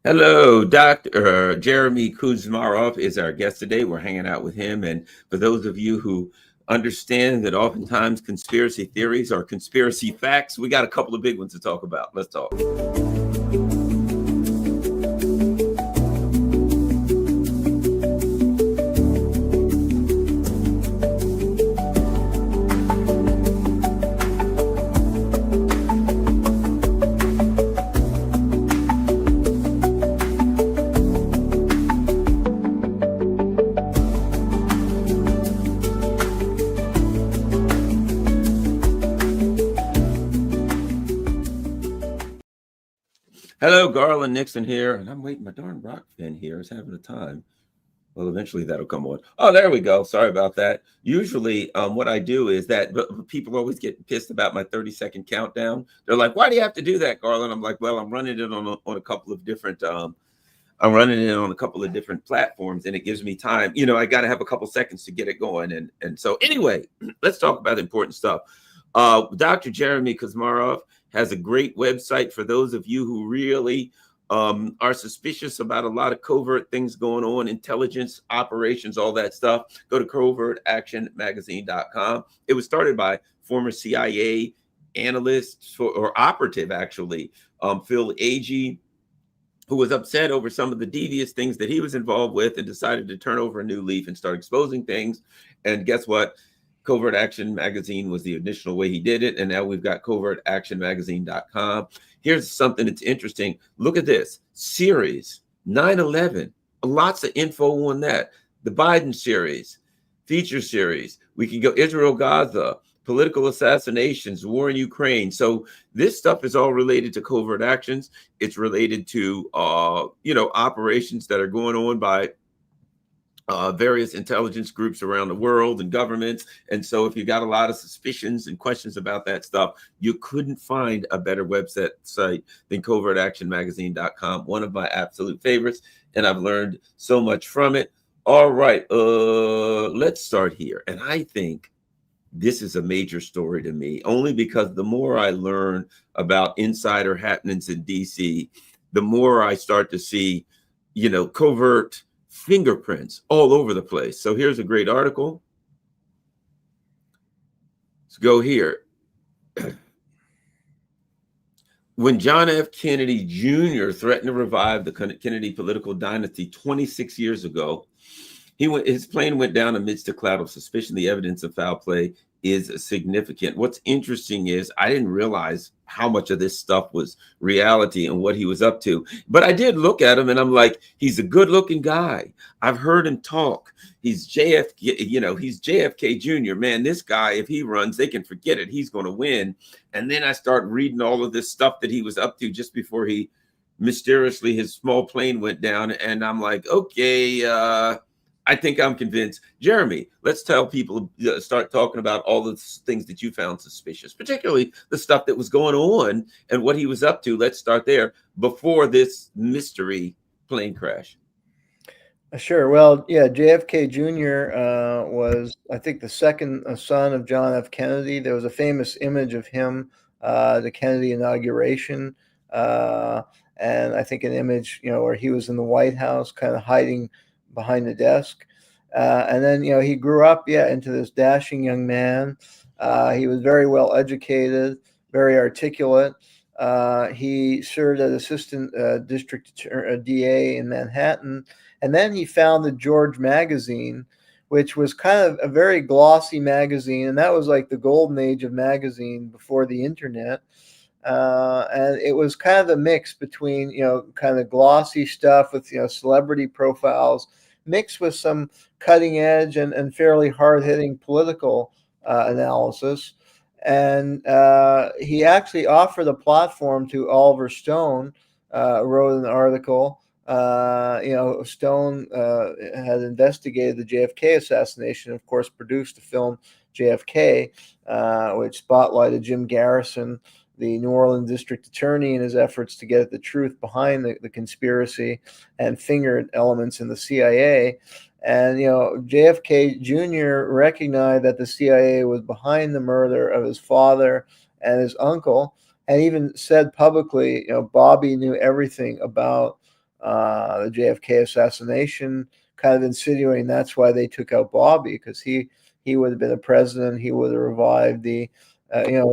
Hello, Dr. Jeremy Kuzmarov is our guest today. We're hanging out with him. And for those of you who understand that oftentimes conspiracy theories are conspiracy facts, we got a couple of big ones to talk about. Let's talk. Hello, Garland Nixon here. And I'm waiting. My darn rock fan here is having a time. Well, eventually that'll come on. Oh, there we go. Sorry about that. Usually, what I do is that people always get pissed about my 30-second countdown. They're like, "Why do you have to do that, Garland?" I'm like, "Well, I'm running it on a couple of different. I'm running it on a couple of different platforms, and it gives me time. I got to have a couple seconds to get it going. And so anyway, let's talk about important stuff. Dr. Jeremy Kuzmarov has a great website for those of you who really are suspicious about a lot of covert things going on, intelligence operations, all that stuff. Go to covertactionmagazine.com. It was started by former CIA analyst or operative, actually, Phil Agee, who was upset over some of the devious things that he was involved with and decided to turn over a new leaf and start exposing things. And guess what? Covert Action Magazine was the initial way he did it. And now we've got covertactionmagazine.com. Here's something that's interesting. Look at this series 9/11. Lots of info on that. The Biden series, feature series. We can go Israel, Gaza, political assassinations, war in Ukraine. So this stuff is all related to covert actions. It's related to operations that are going on by various intelligence groups around the world and governments. And so if you got a lot of suspicions and questions about that stuff, you couldn't find a better website than covertactionmagazine.com. One of my absolute favorites, and I've learned so much from it. All right, let's start here. And I think this is a major story to me, only because the more I learn about insider happenings in DC, the more I start to see, covert fingerprints all over the place. So here's a great article. Let's go here. When John F. Kennedy Jr. threatened to revive the Kennedy political dynasty 26 years ago, his plane went down amidst a cloud of suspicion. The evidence of foul play is significant. What's interesting is I didn't realize how much of this stuff was reality and what he was up to. But I did look at him and I'm like, he's a good looking guy. I've heard him talk. He's JFK, he's JFK Jr. Man, this guy, if he runs, they can forget it. He's going to win. And then I start reading all of this stuff that he was up to just before he mysteriously, his small plane went down. And I'm like, okay, I think I'm convinced. Jeremy, let's tell people, start talking about all the things that you found suspicious, particularly the stuff that was going on and what he was up to. Let's start there before this mystery plane crash. Sure. Well, yeah, JFK Jr. Was, I think, the second son of John F. Kennedy. There was a famous image of him, the Kennedy inauguration, and I think an image, where he was in the White House, kind of hiding behind the desk. And then, he grew up, into this dashing young man. He was very well educated, very articulate. He served as assistant district DA in Manhattan. And then he founded George Magazine, which was kind of a very glossy magazine. And that was like the golden age of magazine before the internet. And it was kind of a mix between, kind of glossy stuff with, celebrity profiles mixed with some cutting edge and fairly hard hitting political analysis. And he actually offered a platform to Oliver Stone, wrote an article. Stone had investigated the JFK assassination, of course, produced the film JFK, which spotlighted Jim Garrison, the New Orleans district attorney, in his efforts to get at the truth behind the conspiracy and fingered elements in the CIA. And, JFK Jr. recognized that the CIA was behind the murder of his father and his uncle, and even said publicly, Bobby knew everything about the JFK assassination, kind of insinuating that's why they took out Bobby, because he would have been a president. He would have revived the,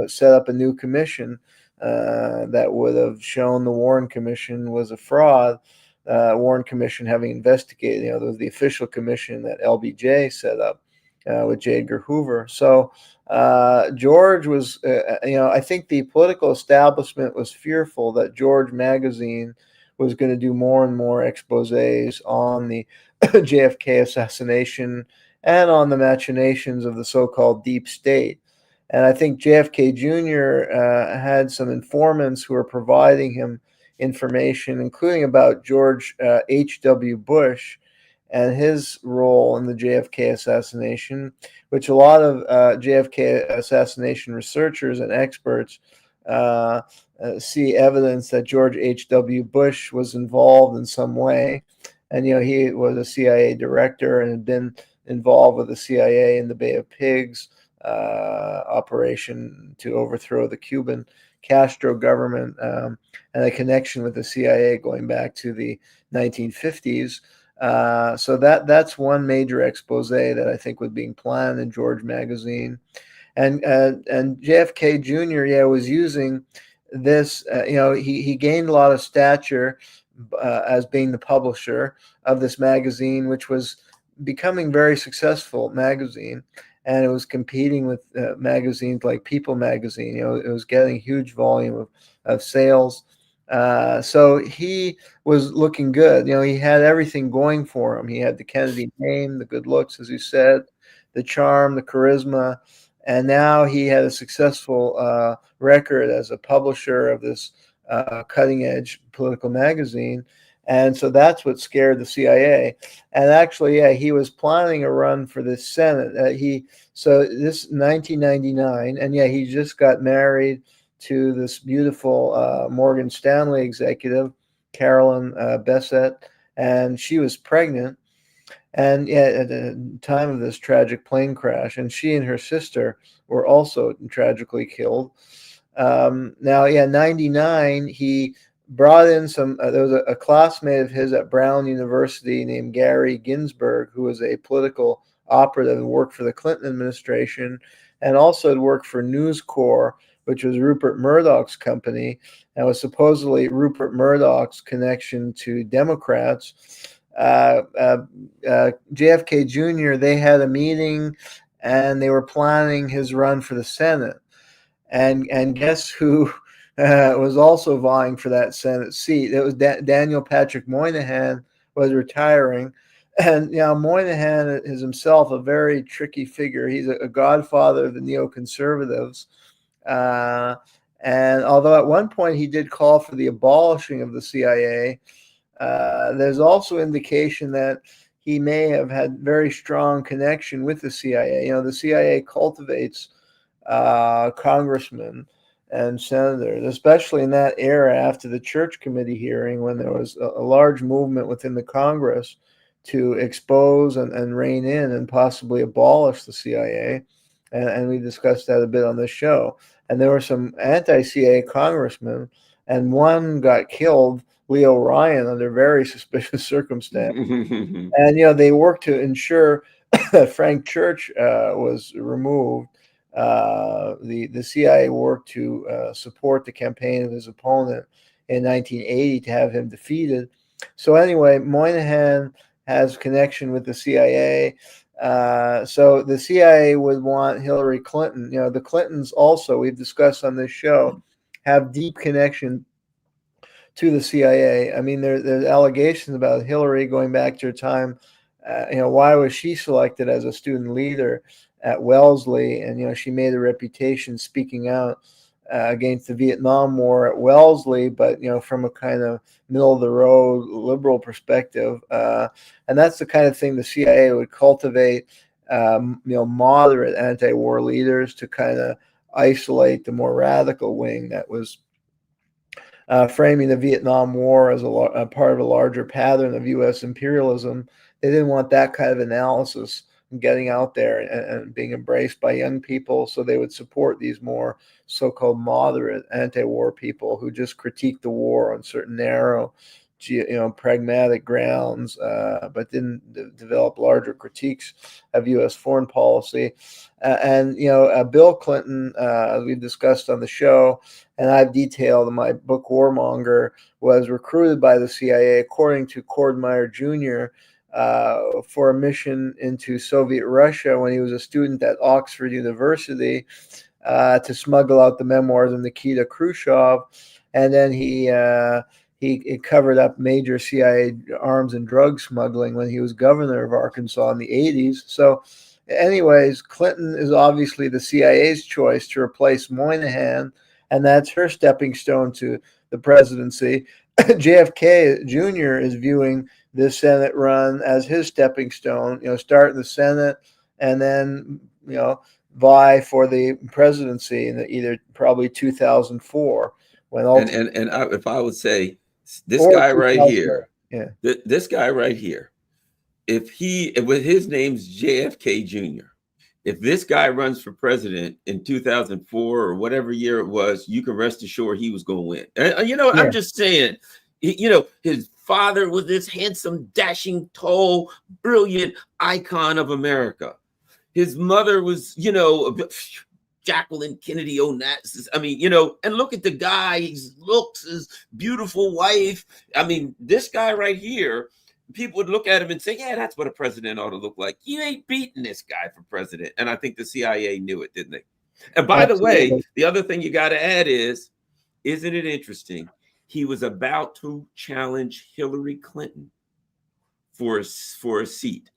set up a new commission that would have shown the Warren Commission was a fraud. Warren Commission having investigated, there was the official commission that LBJ set up with J. Edgar Hoover. So George was, I think the political establishment was fearful that George magazine was going to do more and more exposés on the JFK assassination and on the machinations of the so-called deep state. And I think JFK Jr. Had some informants who were providing him information, including about George H.W. Bush and his role in the JFK assassination, which a lot of JFK assassination researchers and experts see evidence that George H.W. Bush was involved in some way. And, he was a CIA director and had been involved with the CIA in the Bay of Pigs operation to overthrow the Cuban Castro government, and a connection with the CIA going back to the 1950s. So that's one major expose that I think was being planned in George magazine. And JFK Jr. Was using this. He gained a lot of stature as being the publisher of this magazine, which was becoming very successful magazine, and it was competing with magazines like People magazine. It was getting huge volume of sales. So he was looking good. He had everything going for him. He had the Kennedy name, the good looks, as you said, the charm, the charisma, and now he had a successful record as a publisher of this cutting-edge political magazine. And so that's what scared the CIA. And actually, he was planning a run for the Senate. So this 1999, and he just got married to this beautiful Morgan Stanley executive, Carolyn Bessette, and she was pregnant. And at the time of this tragic plane crash, and she and her sister were also tragically killed. Now, 99, he brought in there was a classmate of his at Brown University named Gary Ginsberg, who was a political operative and worked for the Clinton administration, and also had worked for News Corps, which was Rupert Murdoch's company, and was supposedly Rupert Murdoch's connection to Democrats. JFK Jr., they had a meeting, and they were planning his run for the Senate. And guess who was also vying for that Senate seat? It was Daniel Patrick Moynihan was retiring. And Moynihan is himself a very tricky figure. He's a godfather of the neoconservatives. And although at one point he did call for the abolishing of the CIA, there's also indication that he may have had very strong connection with the CIA. The CIA cultivates congressmen and senators, especially in that era after the Church Committee hearing, when there was a large movement within the Congress to expose and rein in and possibly abolish the CIA. And we discussed that a bit on this show. And there were some anti-CIA congressmen, and one got killed, Leo Ryan, under very suspicious circumstances. And, they worked to ensure that Frank Church was removed. The CIA worked to support the campaign of his opponent in 1980 to have him defeated. So anyway, Moynihan has connection with the CIA. So the CIA would want Hillary Clinton. The Clintons also, we've discussed on this show, have deep connection to the CIA. I mean, there's allegations about Hillary going back to her time. Why was she selected as a student leader at Wellesley? And, she made a reputation speaking out against the Vietnam War at Wellesley, but, from a kind of middle of the road liberal perspective. And that's the kind of thing the CIA would cultivate, moderate anti-war leaders to kind of isolate the more radical wing that was framing the Vietnam War as a part of a larger pattern of U.S. imperialism. They didn't want that kind of analysis getting out there and being embraced by young people, so they would support these more so-called moderate anti-war people who just critique the war on certain narrow pragmatic grounds, but didn't develop larger critiques of U.S. foreign policy. And Bill Clinton, as we've discussed on the show, and I've detailed in my book Warmonger, was recruited by the CIA, according to Cordmeyer Jr., for a mission into Soviet Russia when he was a student at Oxford University, to smuggle out the memoirs of Nikita Khrushchev. And then he covered up major CIA arms and drug smuggling when he was governor of Arkansas in the 80s. So anyways, Clinton is obviously the CIA's choice to replace Moynihan, and that's her stepping stone to the presidency. JFK Jr. is viewing this Senate run as his stepping stone, start in the Senate and then, vie for the presidency in either probably 2004. If I would say this guy right here, this guy right here, with his name's JFK Jr., if this guy runs for president in 2004 or whatever year it was, you can rest assured he was going to win. I'm just saying, his father was this handsome, dashing, tall, brilliant icon of America. His mother was, Jacqueline Kennedy Onassis. And look at the guy, his looks, his beautiful wife. This guy right here, people would look at him and say, yeah, that's what a president ought to look like. You ain't beating this guy for president. And I think the CIA knew it, didn't they? And by the way, the other thing you got to add is, isn't it interesting? He was about to challenge Hillary Clinton for a seat.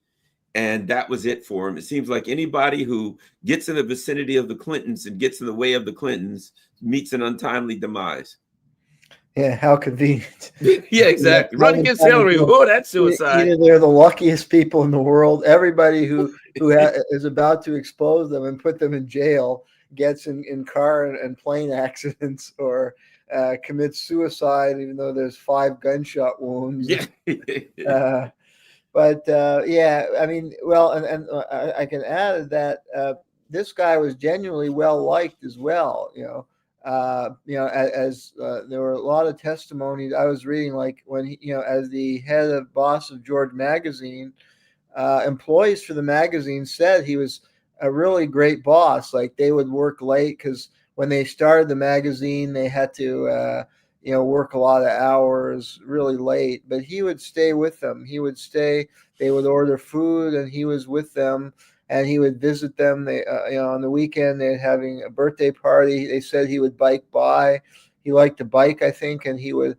And that was it for him. It seems like anybody who gets in the vicinity of the Clintons and gets in the way of the Clintons meets an untimely demise. Yeah, how convenient. Yeah, exactly. Run against Hillary. Oh, that's suicide. Either they're the luckiest people in the world. Everybody who is about to expose them and put them in jail gets in car and plane accidents or commits suicide, even though there's 5 gunshot wounds. Yeah. But I can add that this guy was genuinely well liked as well. As there were a lot of testimonies I was reading, like when he, as the boss of George magazine, employees for the magazine said he was a really great boss. Like they would work late because when they started the magazine, they had to work a lot of hours really late, but he would stay with them. He would stay, they would order food and he was with them and he would visit them. They, on the weekend, they're having a birthday party. They said he would bike by. He liked to bike, I think, and he would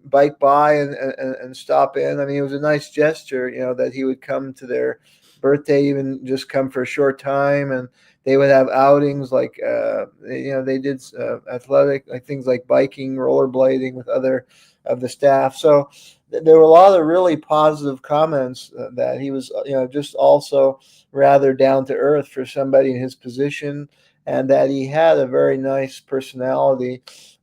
bike by and stop in. It was a nice gesture, that he would come to their birthday, even just come for a short time. And they would have outings like, they did athletic, like things like biking, rollerblading with other of the staff. So there were a lot of really positive comments that he was, just also rather down to earth for somebody in his position, and that he had a very nice personality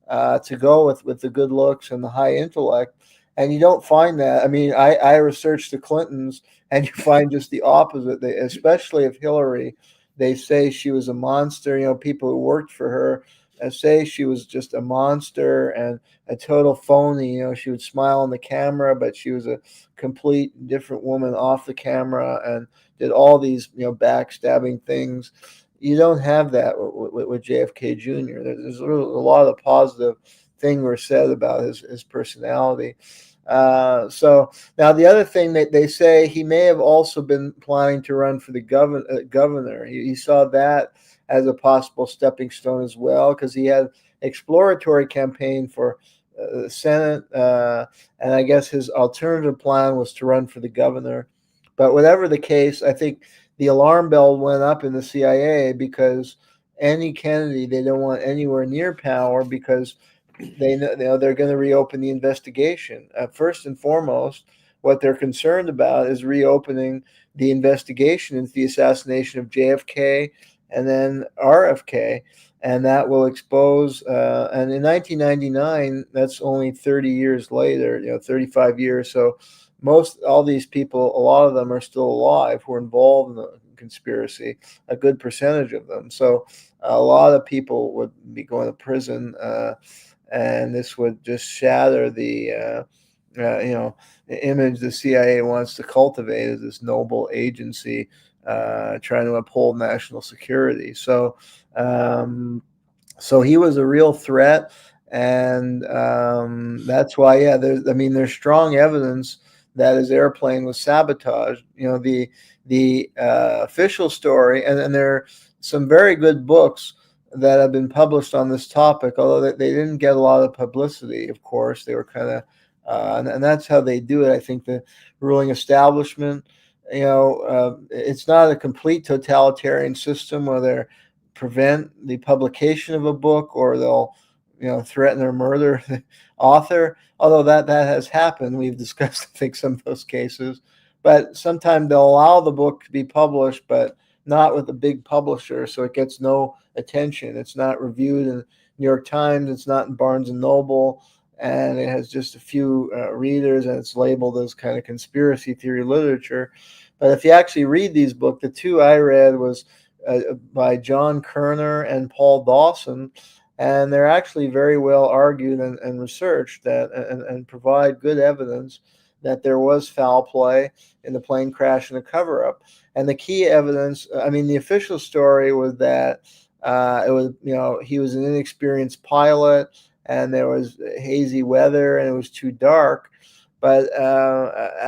to go with the good looks and the high intellect. And you don't find that. I researched the Clintons, and you find just the opposite. Especially of Hillary, they say she was a monster. People who worked for her say she was just a monster and a total phony. She would smile on the camera, but she was a complete different woman off the camera and did all these, backstabbing things. You don't have that with JFK Jr. There's a lot of positive things were said about his personality. So now the other thing that they say, he may have also been planning to run for the governor. He saw that as a possible stepping stone as well, because he had exploratory campaign for the Senate, and I guess his alternative plan was to run for the governor. But whatever the case, I think the alarm bell went up in the CIA, because any Kennedy they don't want anywhere near power, because they know they're going to reopen the investigation. First and foremost, what they're concerned about is reopening the investigation into the assassination of JFK and then RFK, and that will expose. And in 1999, that's only 30 years later, 35 years. So all these people, a lot of them are still alive who are involved in the conspiracy, a good percentage of them. So a lot of people would be going to prison. And this would just shatter the image the CIA wants to cultivate as this noble agency trying to uphold national security. So he was a real threat, and that's why, yeah, there's strong evidence that his airplane was sabotaged. The official story, and there are some very good books that have been published on this topic, although they didn't get a lot of publicity. Of course, they were kind of, and that's how they do it. I think the ruling establishment, it's not a complete totalitarian system where they're prevent the publication of a book, or they'll threaten or murder the author, although that has happened. We've discussed, I think, some of those cases. But sometimes they'll allow the book to be published, but not with a big publisher, so it gets no attention. It's not reviewed in New York Times, it's not in Barnes and Noble, and it has just a few readers, and it's labeled as kind of conspiracy theory literature. But if you actually read these books, the two I read was by John Kerner and Paul Dawson, and they're actually very well argued and researched and provide good evidence that there was foul play in the plane crash and a cover-up. And the key evidence, the official story was that it was, he was an inexperienced pilot, and there was hazy weather, and it was too dark. But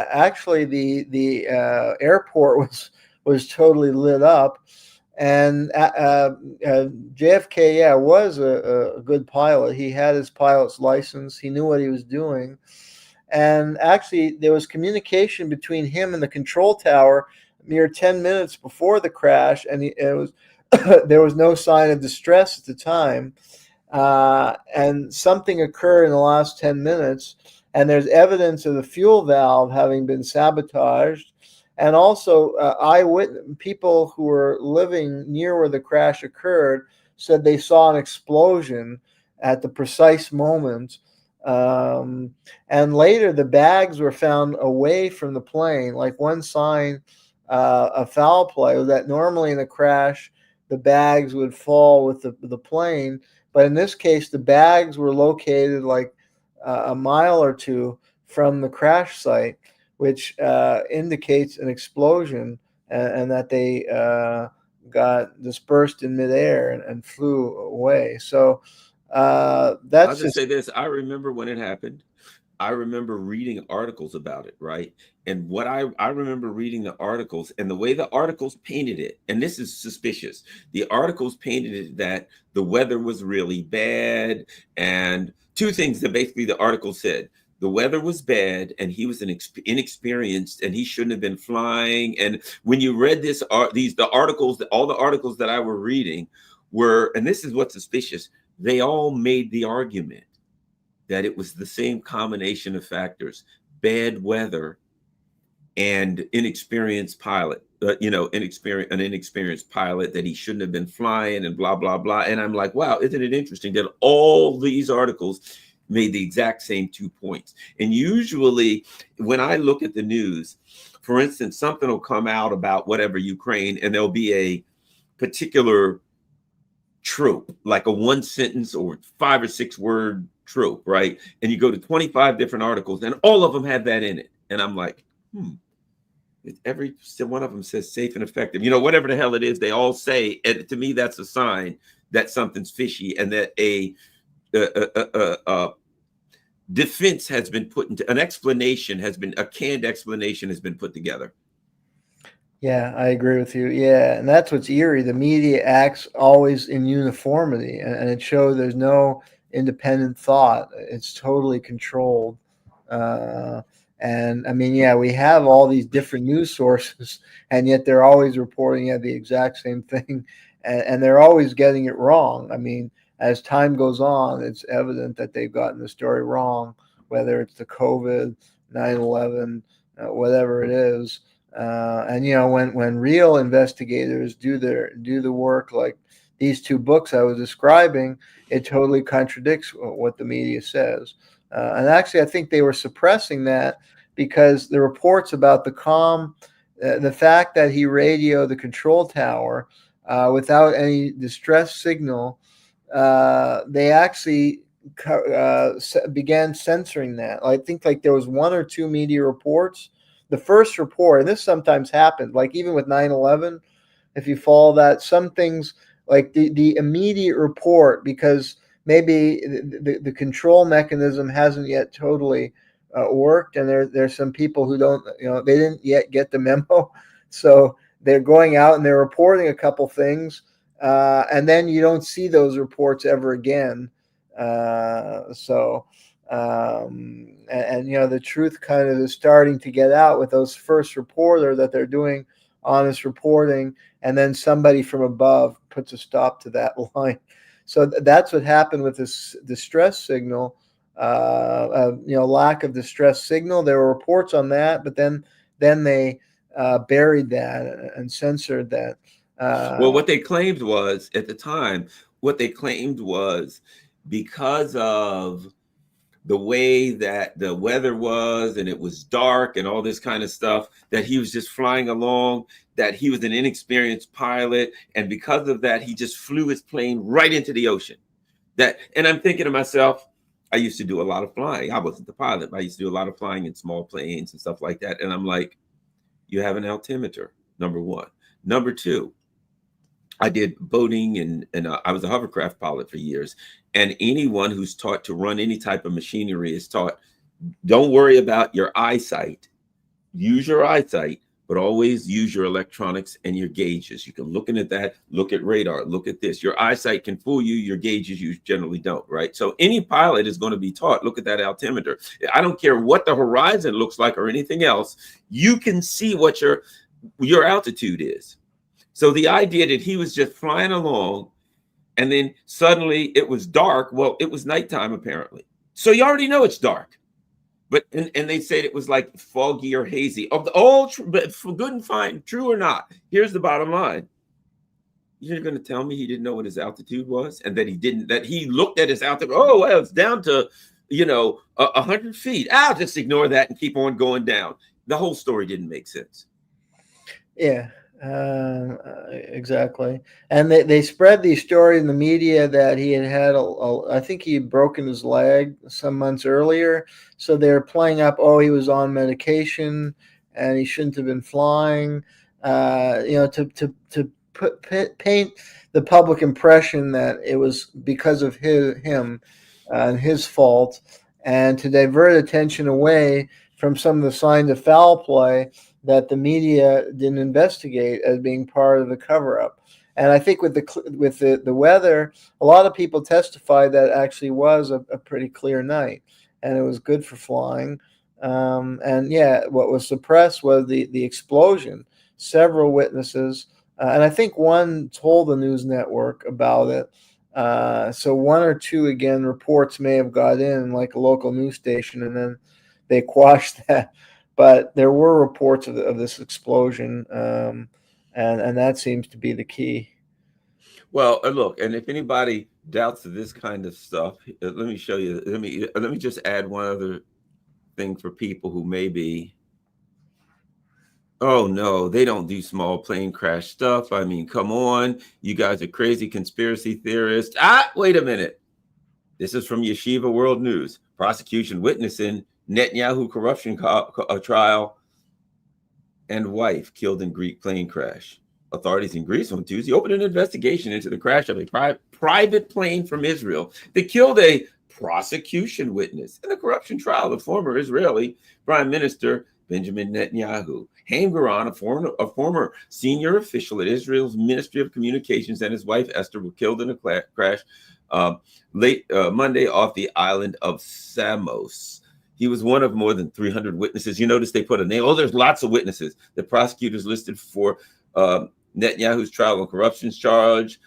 actually, the airport was totally lit up. And JFK, was a good pilot. He had his pilot's license. He knew what he was doing. And actually, there was communication between him and the control tower mere 10 minutes before the crash, and there was no sign of distress at the time. And something occurred in the last 10 minutes, and there's evidence of the fuel valve having been sabotaged. And also, eyewitness people who were living near where the crash occurred said they saw an explosion at the precise moment. And later, the bags were found away from the plane. Like, one sign of foul play was that normally in a crash, the bags would fall with the plane. But in this case, the bags were located like a mile or two from the crash site, which indicates an explosion, and that they got dispersed in midair and flew away. So I'll that's just say this. I remember when it happened. I remember reading articles about it, right? And what I remember reading the articles, and the way the articles painted it, and this is suspicious. The articles painted it that the weather was really bad, and two things that basically the article said: the weather was bad, and he was inexperienced, and he shouldn't have been flying. And when you read the articles, all the articles that I were reading were, and this is what's suspicious, they all made the argument that it was the same combination of factors: bad weather and inexperienced pilot, an inexperienced pilot, that he shouldn't have been flying, and blah, blah, blah. And I'm like, wow, isn't it interesting that all these articles made the exact same 2 points? And usually when I look at the news, for instance, something will come out about whatever Ukraine, and there'll be a particular trope, like a 1 sentence or 5 or 6 word trope, right? And you go to 25 different articles, and all of them have that in it. And I'm like, every one of them says safe and effective. Whatever the hell it is, they all say. And to me, that's a sign that something's fishy, and that a defense has been put into a canned explanation has been put together. Yeah, I agree with you. Yeah, and that's what's eerie. The media acts always in uniformity, and it shows there's no independent thought. It's totally controlled. And we have all these different news sources, and yet they're always reporting the exact same thing, and they're always getting it wrong. As time goes on, it's evident that they've gotten the story wrong, whether it's the COVID, 9/11, whatever it is. And when real investigators do the work, like these 2 books I was describing, it totally contradicts what the media says. And actually, I think they were suppressing that because the reports about the fact that he radioed the control tower without any distress signal, they actually began censoring that. I think like there was one or two media reports. The first report, and this sometimes happened, like even with 9/11, if you follow that, some things like the immediate report, because maybe the control mechanism hasn't yet totally worked, and there's some people who don't, they didn't yet get the memo, so they're going out and they're reporting a couple things, and then you don't see those reports ever again. The truth kind of is starting to get out with those first reporter that they're doing honest reporting, and then somebody from above puts a stop to that line. So that's what happened with this distress signal. Lack of distress signal. There were reports on that, but then they buried that and censored that. Well, what they claimed was at the time, because of the way that the weather was and it was dark and all this kind of stuff, that he was just flying along, that he was an inexperienced pilot, and because of that he just flew his plane right into the ocean. And I'm thinking to myself, I used to do a lot of flying. I wasn't the pilot, but I used to do a lot of flying in small planes and stuff like that, and I'm like, you have an altimeter, number one. Number two, I did boating and I was a hovercraft pilot for years. And anyone who's taught to run any type of machinery is taught, don't worry about your eyesight. Use your eyesight, but always use your electronics and your gauges. You can look at that, look at radar, look at this. Your eyesight can fool you. Your gauges, you generally don't, right? So any pilot is going to be taught, look at that altimeter. I don't care what the horizon looks like or anything else. You can see what your altitude is. So the idea that he was just flying along and then suddenly it was dark. Well, it was nighttime apparently. So you already know it's dark. But and they said it was like foggy or hazy. But for good and fine, true or not, here's the bottom line. You're going to tell me he didn't know what his altitude was, and that he looked at his altitude. Oh, well, it's down to 100 feet. I'll just ignore that and keep on going down. The whole story didn't make sense. Yeah. Exactly. And they spread these stories in the media that he had I think he had broken his leg some months earlier. So they're playing up, he was on medication and he shouldn't have been flying, to paint the public impression that it was because of him and his fault, and to divert attention away from some of the signs of foul play that the media didn't investigate as being part of the cover-up. And I think with the weather, a lot of people testified that actually was a pretty clear night, and it was good for flying. What was suppressed was the explosion. Several witnesses, and I think one told the news network about it. So one or two, again, reports may have got in, like a local news station, and then they quashed that. But there were reports of this explosion, and that seems to be the key. Well, look, and if anybody doubts this kind of stuff, let me show you. Let me just add one other thing for people who may be, oh no, they don't do small plane crash stuff. I mean, come on, you guys are crazy conspiracy theorists. Wait a minute. This is from Yeshiva World News. Prosecution witnessing Netanyahu corruption trial and wife killed in Greek plane crash. Authorities in Greece on Tuesday opened an investigation into the crash of a private plane from Israel that killed a prosecution witness in the corruption trial of former Israeli Prime Minister Benjamin Netanyahu. Haim Garan, a former senior official at Israel's Ministry of Communications, and his wife Esther were killed in a crash late Monday off the island of Samos. He was one of more than 300 witnesses. You notice they put a name. There's lots of witnesses. The prosecutors listed for Netanyahu's trial on corruption charge.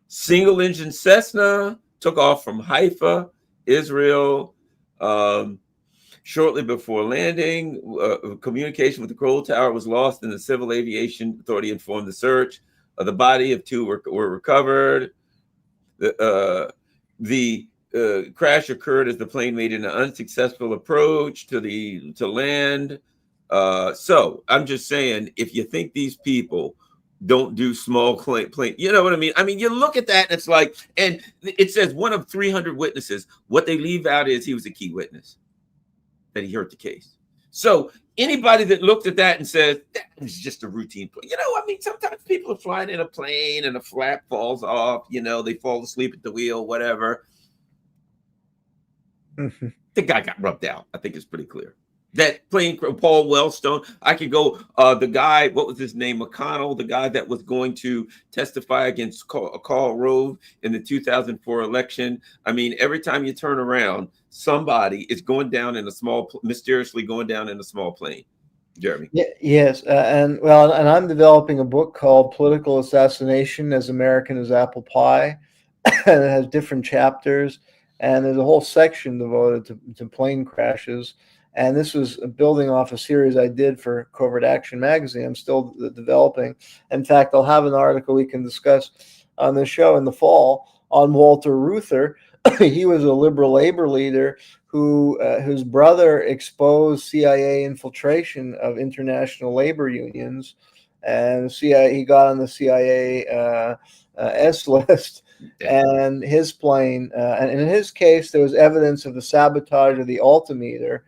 Single engine Cessna took off from Haifa, Israel. Shortly before landing, communication with the control tower was lost, and the Civil Aviation Authority informed the search. The body of two were recovered. The crash occurred as the plane made an unsuccessful approach to land. So I'm just saying, if you think these people don't do small plane. You know what I mean? I mean, you look at that and it's like, and it says one of 300 witnesses. What they leave out is he was a key witness, that he heard the case. So anybody that looked at that and says that is just a routine plane, I mean, sometimes people are flying in a plane and a flap falls off, they fall asleep at the wheel, whatever. The guy got rubbed out. I think it's pretty clear. That plane, Paul Wellstone, I could go, the guy, what was his name? McConnell, the guy that was going to testify against Karl Rove in the 2004 election. I mean, every time you turn around, somebody is going down in mysteriously going down in a small plane. Jeremy. Yes. And I'm developing a book called Political Assassination as American as Apple Pie. And it has different chapters. And there's a whole section devoted to plane crashes. And this was building off a series I did for Covert Action magazine. I'm still developing. In fact, I'll have an article we can discuss on the show in the fall on Walter Reuther. He was a liberal labor leader whose brother exposed CIA infiltration of international labor unions, and he got on the CIA S list. And his plane, and in his case, there was evidence of the sabotage of the altimeter.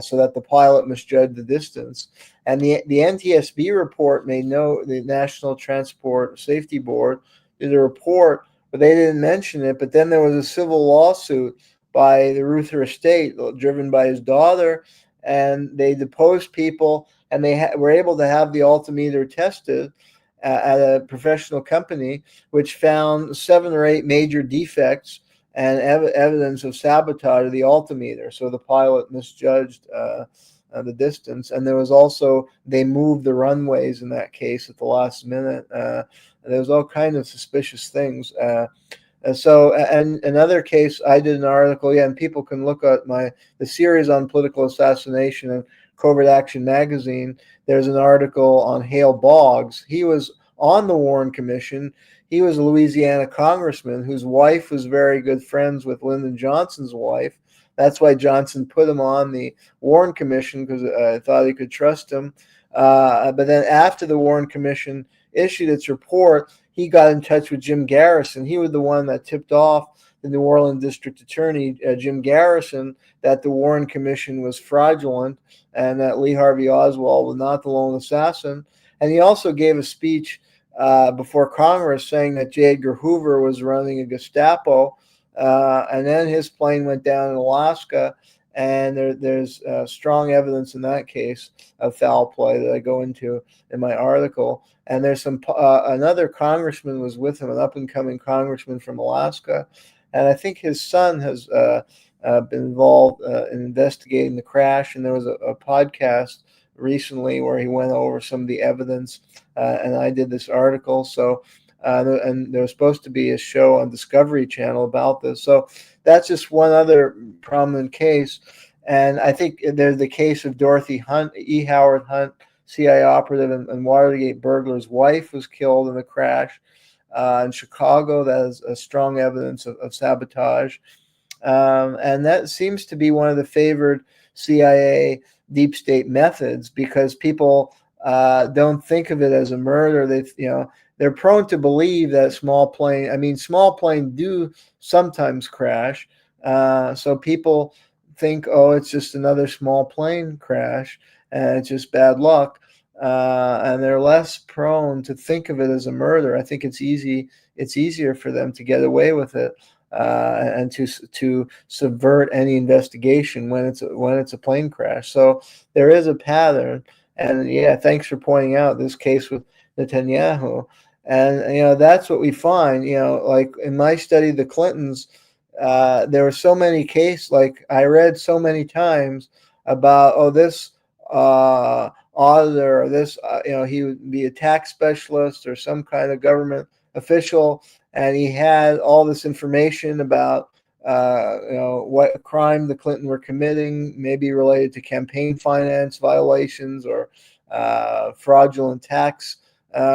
So that the pilot misjudged the distance. And the NTSB report the National Transport Safety Board did a report, but they didn't mention it. But then there was a civil lawsuit by the Reuther estate, driven by his daughter, and they deposed people, and they were able to have the altimeter tested at a professional company, which found 7 or 8 major defects and evidence of sabotage of the altimeter. So the pilot misjudged the distance. And there was also, they moved the runways in that case at the last minute. There was all kinds of suspicious things. And another case, I did an article, and people can look at the series on political assassination and Covert Action magazine. There's an article on Hale Boggs. He was on the Warren Commission. He was a Louisiana congressman whose wife was very good friends with Lyndon Johnson's wife. That's why Johnson put him on the Warren Commission, because I thought he could trust him. But then after the Warren Commission issued its report, he got in touch with Jim Garrison. He was the one that tipped off the New Orleans District Attorney, Jim Garrison, that the Warren Commission was fraudulent and that Lee Harvey Oswald was not the lone assassin. And he also gave a speech before Congress saying that J. Edgar Hoover was running a Gestapo. And then his plane went down in Alaska. And there's strong evidence in that case of foul play that I go into in my article. And there's another congressman was with him, an up-and-coming congressman from Alaska. And I think his son has been involved in investigating the crash. And there was a podcast recently where he went over some of the evidence, and I did this article. So, and there was supposed to be a show on Discovery Channel about this. So that's just one other prominent case. And I think there's the case of Dorothy Hunt, E. Howard Hunt, CIA operative and Watergate burglar's wife was killed in the crash in Chicago. That is a strong evidence of sabotage. And that seems to be one of the favored CIA deep state methods, because people don't think of it as a murder. They're prone to believe that small planes do sometimes crash. So people think, oh, it's just another small plane crash and it's just bad luck. And they're less prone to think of it as a murder. I think it's easier for them to get away with it. And to subvert any investigation when it's a plane crash. So there is a pattern, and thanks for pointing out this case with Netanyahu. And that's what we find. Like in my study, the Clintons, there were so many cases. Like I read so many times about this auditor or this he would be a tax specialist or some kind of government official. And he had all this information about, what crime the Clinton were committing, maybe related to campaign finance violations or fraudulent tax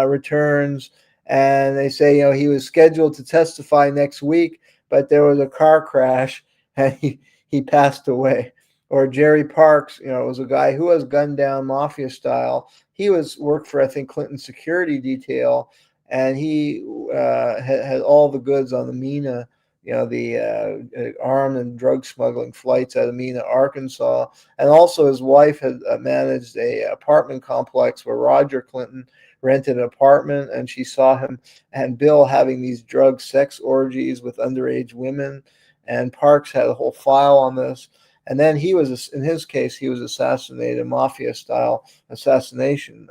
returns. And they say, he was scheduled to testify next week, but there was a car crash and he passed away. Or Jerry Parks, was a guy who was gunned down mafia style. He worked for, I think, Clinton's security detail, and he had all the goods on the Mena, the armed and drug smuggling flights out of Mena, Arkansas. And also his wife had managed a apartment complex where Roger Clinton rented an apartment, and she saw him and Bill having these drug sex orgies with underage women. And Parks had a whole file on this. And then he was, in his case, he was assassinated, mafia-style assassination.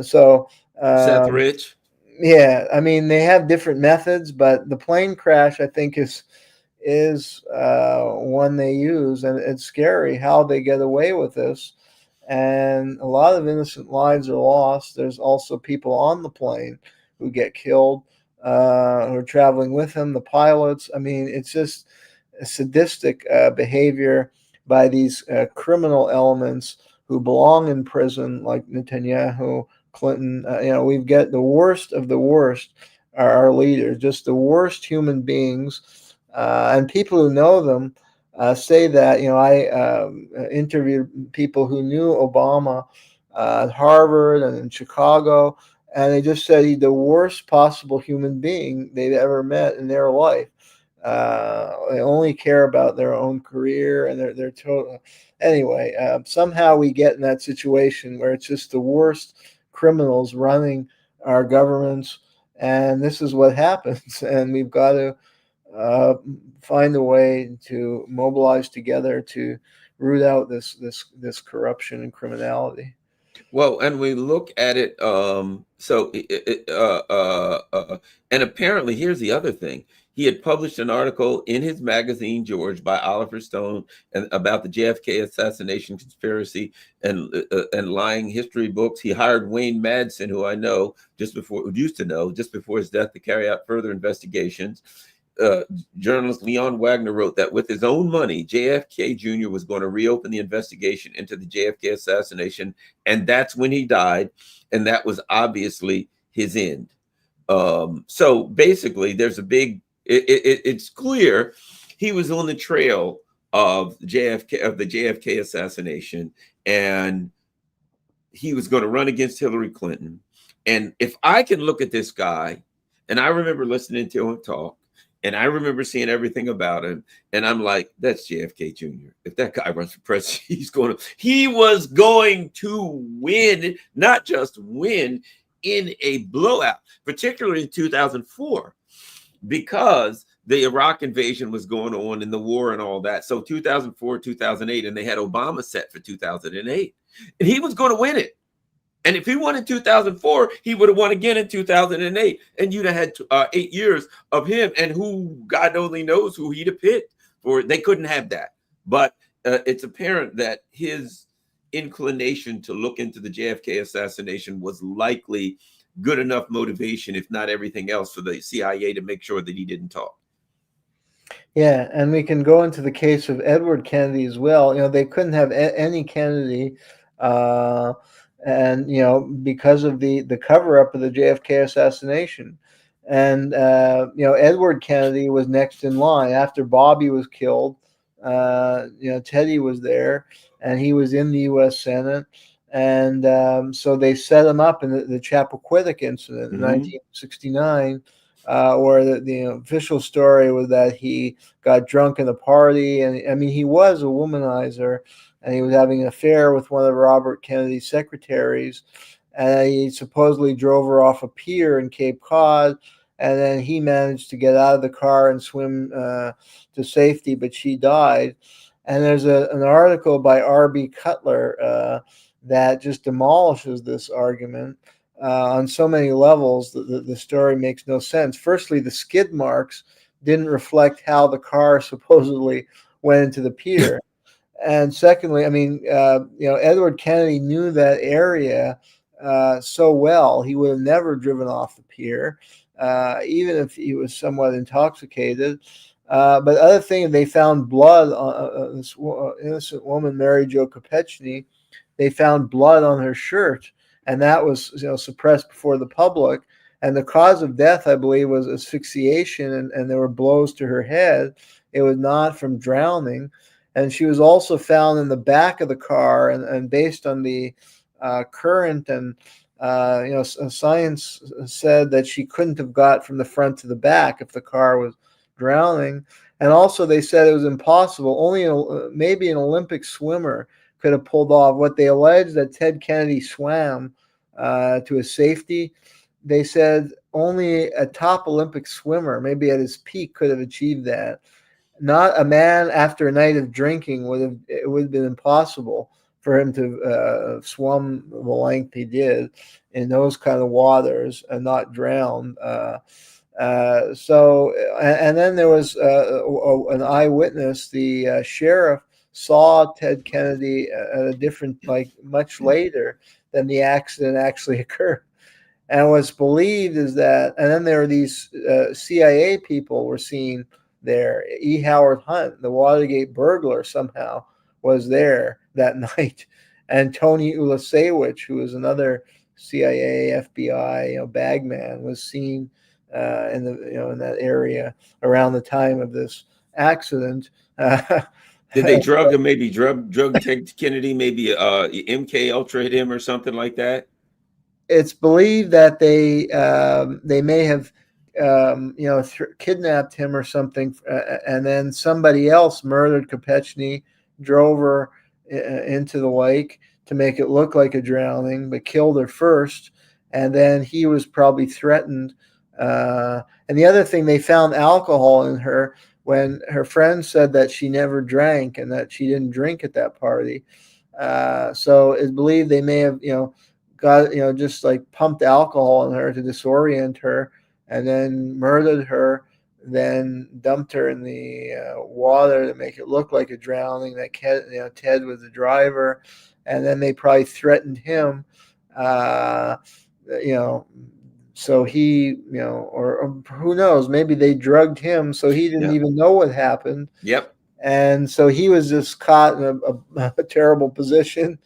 Seth Rich. Yeah, I mean, they have different methods, but the plane crash, I think, is one they use, and it's scary how they get away with this. And a lot of innocent lives are lost. There's also people on the plane who get killed, who are traveling with him, the pilots. I mean, it's just a sadistic behavior by these criminal elements who belong in prison, like Netanyahu, Clinton. We've got the worst of the worst are our leaders, just the worst human beings. And people who know them say that. I interviewed people who knew Obama at Harvard and in Chicago, and they just said he's the worst possible human being they've ever met in their life. They only care about their own career, and they're total. Anyway, somehow we get in that situation where it's just the worst criminals running our governments, and this is what happens. And we've got to find a way to mobilize together to root out this corruption and criminality. Well, and we look at it. And apparently, here's the other thing. He had published an article in his magazine, George, by Oliver Stone, and about the JFK assassination conspiracy and lying history books. He hired Wayne Madsen, who I know just before his death, to carry out further investigations. Journalist Leon Wagner wrote that with his own money, JFK Jr. was going to reopen the investigation into the JFK assassination, and that's when he died, and that was obviously his end. So basically, there's a big. It's clear he was on the trail of the JFK assassination, and he was going to run against Hillary Clinton. And if I can look at this guy, and I remember listening to him talk, and I remember seeing everything about him, and I'm like, that's JFK Jr. If that guy runs for president, he was going to win, not just win, in a blowout, particularly in 2004, because the Iraq invasion was going on and the war and all that. So 2004, 2008, and they had Obama set for 2008, and he was going to win it. And if he won in 2004, he would have won again in 2008. And you'd have had 8 years of him, and who God only knows who he'd have picked for. They couldn't have that. But it's apparent that his inclination to look into the JFK assassination was likely good enough motivation, if not everything else, for the CIA to make sure that he didn't talk. Yeah, and we can go into the case of Edward Kennedy as well. They couldn't have any Kennedy. And because of the cover up of the JFK assassination. And Edward Kennedy was next in line after Bobby was killed. Teddy was there, and he was in the U.S. Senate, and so they set him up in the Chappaquiddick incident in 1969, where the official story was that he got drunk in a party, and I mean he was a womanizer. And he was having an affair with one of Robert Kennedy's secretaries. And he supposedly drove her off a pier in Cape Cod. And then he managed to get out of the car and swim to safety, but she died. And there's an article by R.B. Cutler that just demolishes this argument on so many levels that the story makes no sense. Firstly, the skid marks didn't reflect how the car supposedly went into the pier. And secondly, I mean, Edward Kennedy knew that area so well, he would have never driven off the pier, even if he was somewhat intoxicated. But the other thing, they found blood on this innocent woman, Mary Jo Kopechny. They found blood on her shirt, and that was suppressed before the public. And the cause of death, I believe, was asphyxiation, and there were blows to her head. It was not from drowning. And she was also found in the back of the car, and based on the current and science said that she couldn't have got from the front to the back if the car was drowning. And also they said it was impossible. Only maybe an Olympic swimmer could have pulled off. What they alleged that Ted Kennedy swam to his safety, they said only a top Olympic swimmer, maybe at his peak, could have achieved that. Not a man after a night of drinking it would have been impossible for him to swim the length he did in those kind of waters and not drown. And then there was an eyewitness. The sheriff saw Ted Kennedy at a different, much later than the accident actually occurred. And what's believed is that, and then there are these CIA people were seen there. E. Howard Hunt, the Watergate burglar, somehow was there that night. And Tony Ulasewicz, who was another CIA, FBI, bagman, was seen in that area around the time of this accident. Did they drug him? Maybe drug Ted Kennedy? Maybe MK Ultra hit him or something like that. It's believed that they may have kidnapped him or something, and then somebody else murdered Kopechny, drove her into the lake to make it look like a drowning, but killed her first, and then he was probably threatened. And the other thing, they found alcohol in her when her friend said that she never drank and that she didn't drink at that party. So it's believed they may have, got, just like pumped alcohol in her to disorient her, and then murdered her, then dumped her in the water to make it look like a drowning. That Ted was the driver, and then they probably threatened him, so he, or who knows, maybe they drugged him so he didn't even know what happened. Yep. And so he was just caught in a terrible position,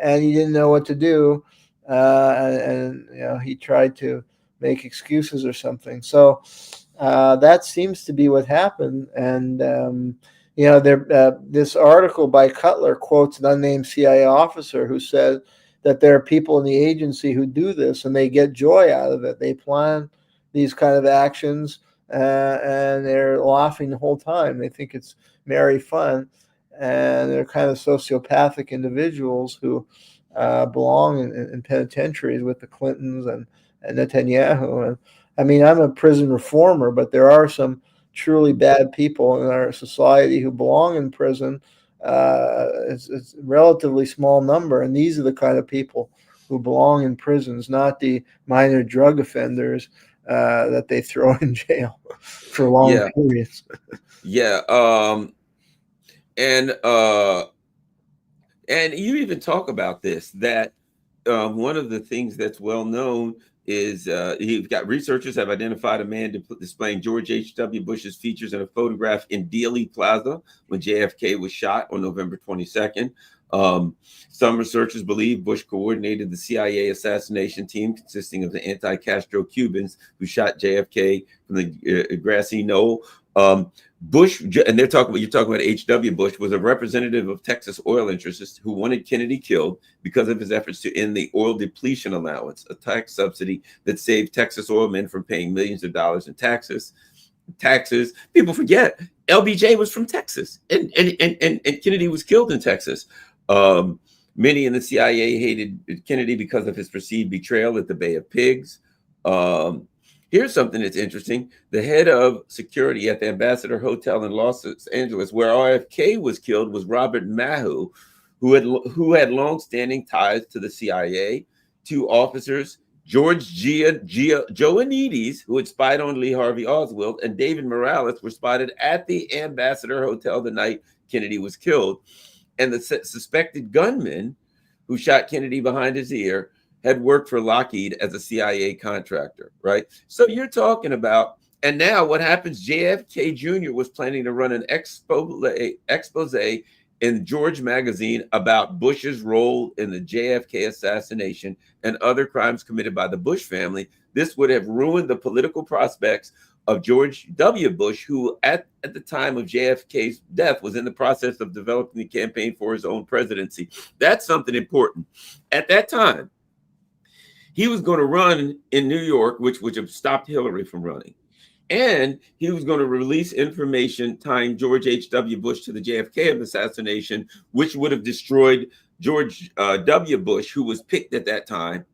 and he didn't know what to do. And he tried to make excuses or something. So that seems to be what happened. And this article by Cutler quotes an unnamed CIA officer who said that there are people in the agency who do this and they get joy out of it. They plan these kind of actions and they're laughing the whole time. They think it's merry fun, and they're kind of sociopathic individuals who belong in penitentiaries with the Clintons and Netanyahu. And I mean, I'm a prison reformer, but there are some truly bad people in our society who belong in prison. It's a relatively small number, and these are the kind of people who belong in prisons, not the minor drug offenders that they throw in jail for long periods. Yeah. And you even talk about this, that one of the things that's well known is you've got researchers have identified a man displaying George H.W. Bush's features in a photograph in Dealey Plaza when JFK was shot on November 22nd. Some researchers believe Bush coordinated the CIA assassination team consisting of the anti-Castro Cubans who shot JFK from the grassy knoll. Bush, and you're talking about H.W. Bush, was a representative of Texas oil interests who wanted Kennedy killed because of his efforts to end the oil depletion allowance, a tax subsidy that saved Texas oil men from paying millions of dollars in taxes. People forget LBJ was from Texas, and Kennedy was killed in Texas. Many in the CIA hated Kennedy because of his perceived betrayal at the Bay of Pigs. Here's something that's interesting. The head of security at the Ambassador Hotel in Los Angeles, where RFK was killed, was Robert Mahu, who had long-standing ties to the CIA. Two officers, George Joannides, who had spied on Lee Harvey Oswald, and David Morales, were spotted at the Ambassador Hotel the night Kennedy was killed. And the suspected gunman who shot Kennedy behind his ear had worked for Lockheed as a CIA contractor, right? So you're talking about, and now what happens, JFK Jr. was planning to run an expose in George magazine about Bush's role in the JFK assassination and other crimes committed by the Bush family. This would have ruined the political prospects of George W. Bush, who at the time of JFK's death was in the process of developing the campaign for his own presidency. That's something important. At that time, he was going to run in New York, which would have stopped Hillary from running. And he was going to release information tying George H.W. Bush to the JFK assassination, which would have destroyed George W. Bush, who was picked at that time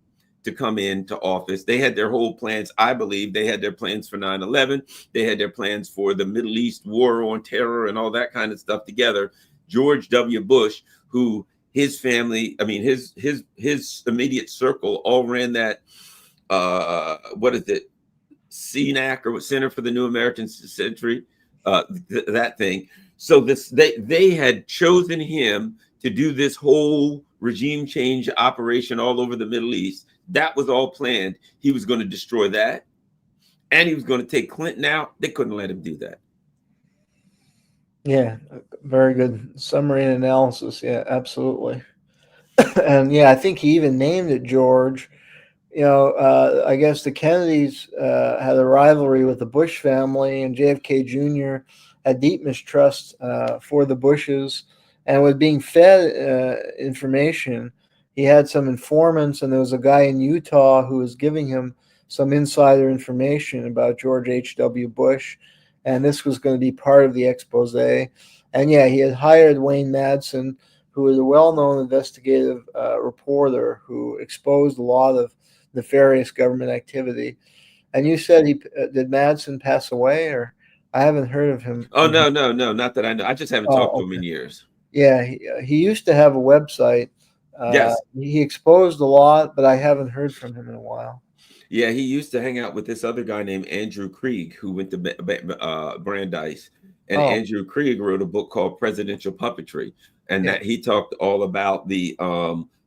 to come into office. They had their whole plans. I believe they had their plans for 9/11. They had their plans for the Middle East war on terror and all that kind of stuff together. George W. Bush, who his family, I mean, his immediate circle all ran that, what is it? CNAC, or Center for the New American Century, that thing. So they had chosen him to do this whole regime change operation all over the Middle East. That was all planned. He was going to destroy that, and he was going to take Clinton out. They couldn't let him do that. Yeah, very good summary and analysis. Yeah, absolutely. And yeah, I think he even named it George. I guess the Kennedys had a rivalry with the Bush family, and JFK Jr. had deep mistrust for the Bushes, and was being fed information. He had some informants, and there was a guy in Utah who was giving him some insider information about George H.W. Bush, and this was going to be part of the expose. And yeah, he had hired Wayne Madsen, who was a well-known investigative reporter who exposed a lot of nefarious government activity. And you said did Madsen pass away, or I haven't heard of him? Oh, no, not that I know. I just haven't talked to him in years. Yeah, he used to have a website. Yes. He exposed a lot, but I haven't heard from him in a while. Yeah, he used to hang out with this other guy named Andrew Krieg, who went to Brandeis. And Andrew Krieg wrote a book called Presidential Puppetry. And that he talked all about the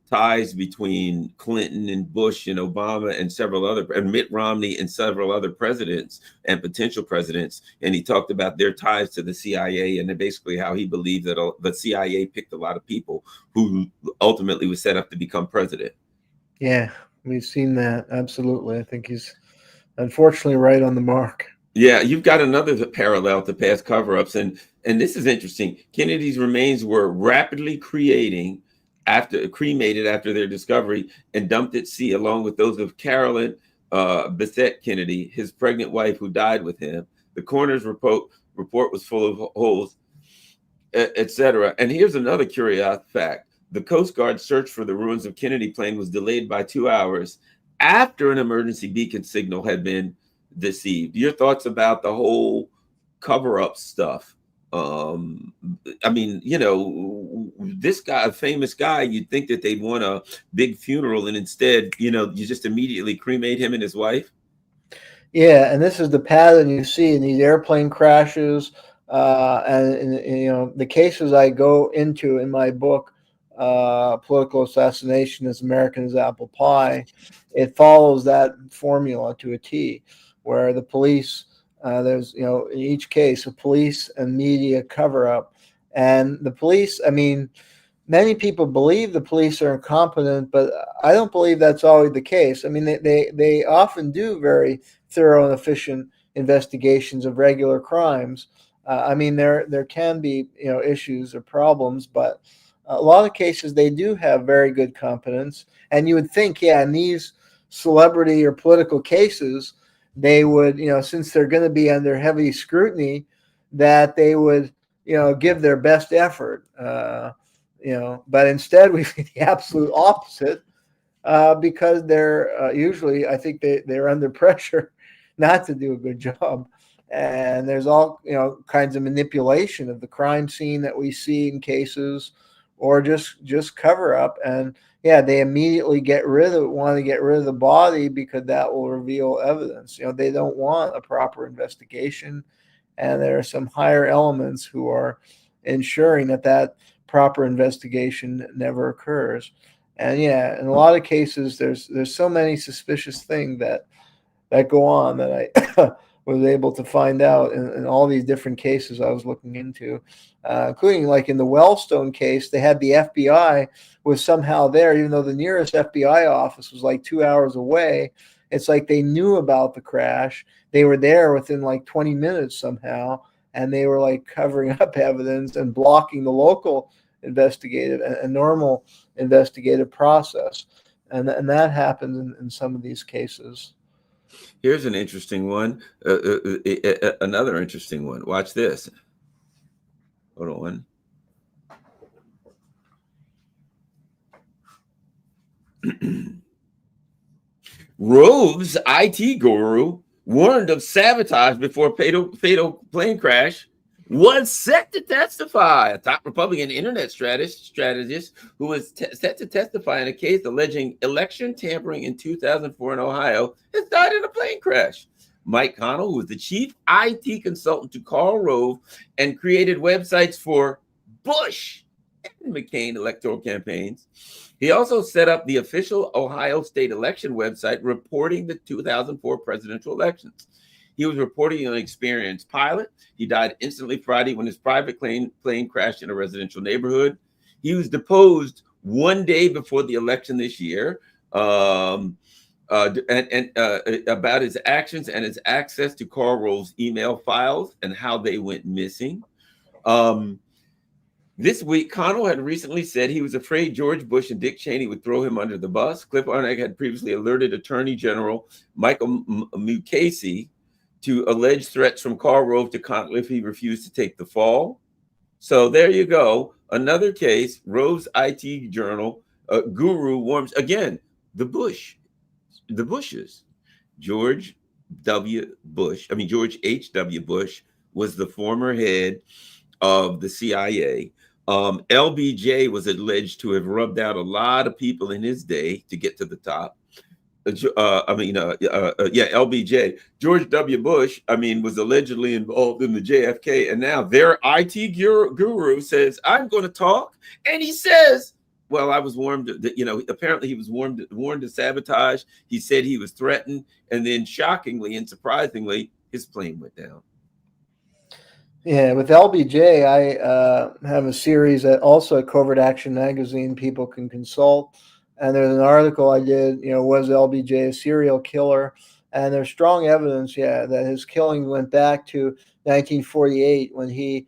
ties between Clinton and Bush and Obama and several other, and Mitt Romney and several other presidents and potential presidents. And he talked about their ties to the CIA, and basically how he believed that the CIA picked a lot of people who ultimately was set up to become president. Yeah, we've seen that. Absolutely. I think he's unfortunately right on the mark. Yeah, you've got another parallel to past cover-ups, and this is interesting. Kennedy's remains were rapidly cremated after their discovery and dumped at sea, along with those of Carolyn Bessette Kennedy, his pregnant wife, who died with him. The coroner's report was full of holes, etc. And here's another curious fact: the Coast Guard search for the ruins of Kennedy plane was delayed by 2 hours after an emergency beacon signal had been deceived. Your thoughts about the whole cover-up stuff? I mean, this guy, a famous guy, you'd think that they'd want a big funeral, and instead, you just immediately cremate him and his wife. Yeah, and this is the pattern you see in these airplane crashes, and the cases I go into in my book, Political Assassination as American as Apple Pie. It follows that formula to a T, where the police, there's, in each case, a police and media cover up. And the police, I mean, many people believe the police are incompetent, but I don't believe that's always the case. I mean, they often do very thorough and efficient investigations of regular crimes. I mean, there can be, issues or problems, but a lot of cases they do have very good competence. And you would think, yeah, in these celebrity or political cases, they would, since they're going to be under heavy scrutiny, that they would, give their best effort. But instead we see the absolute opposite, because they're usually, I think they're under pressure not to do a good job. And there's all, kinds of manipulation of the crime scene that we see in cases, or just cover up. And yeah, they immediately want to get rid of the body because that will reveal evidence. They don't want a proper investigation. And there are some higher elements who are ensuring that proper investigation never occurs. And yeah, in a lot of cases, there's so many suspicious things that go on that I was able to find out in all these different cases I was looking into, including like in the Wellstone case, they had the FBI was somehow there, even though the nearest FBI office was like 2 hours away. It's like they knew about the crash. They were there within like 20 minutes somehow, and they were like covering up evidence and blocking the local investigative and normal investigative process. And that happens in some of these cases. Here's an interesting one. Another interesting one. Watch this. Hold on. Rove's IT guru warned of sabotage before fatal plane crash, was set to testify. A top Republican internet strategist who was set to testify in a case alleging election tampering in 2004 in Ohio has died in a plane crash. Mike Connell, who was the chief IT consultant to Karl Rove and created websites for Bush and McCain electoral campaigns. He also set up the official Ohio state election website reporting the 2004 presidential elections. He was reporting an experienced pilot. He died instantly Friday when his private plane crashed in a residential neighborhood. He was deposed one day before the election this year about his actions and his access to Karl Rove's email files and how they went missing. This week, Connell had recently said he was afraid George Bush and Dick Cheney would throw him under the bus. Cliff Arnett had previously alerted Attorney General Michael Mukasey to alleged threats from Karl Rove to Connell if he refused to take the fall. So there you go. Another case. Rove's IT journal guru warns again. The Bushes. George H.W. Bush was the former head of the CIA. LBJ was alleged to have rubbed out a lot of people in his day to get to the top. LBJ. George W. Bush, was allegedly involved in the JFK, and now their IT guru says, I'm going to talk. And he says, well, I was warned that, apparently he was warned to sabotage. He said he was threatened. And then shockingly and surprisingly, his plane went down. Yeah, with LBJ, I have a series that also at Covert Action Magazine people can consult. And there's an article I did, was LBJ a serial killer? And there's strong evidence, that his killing went back to 1948 when he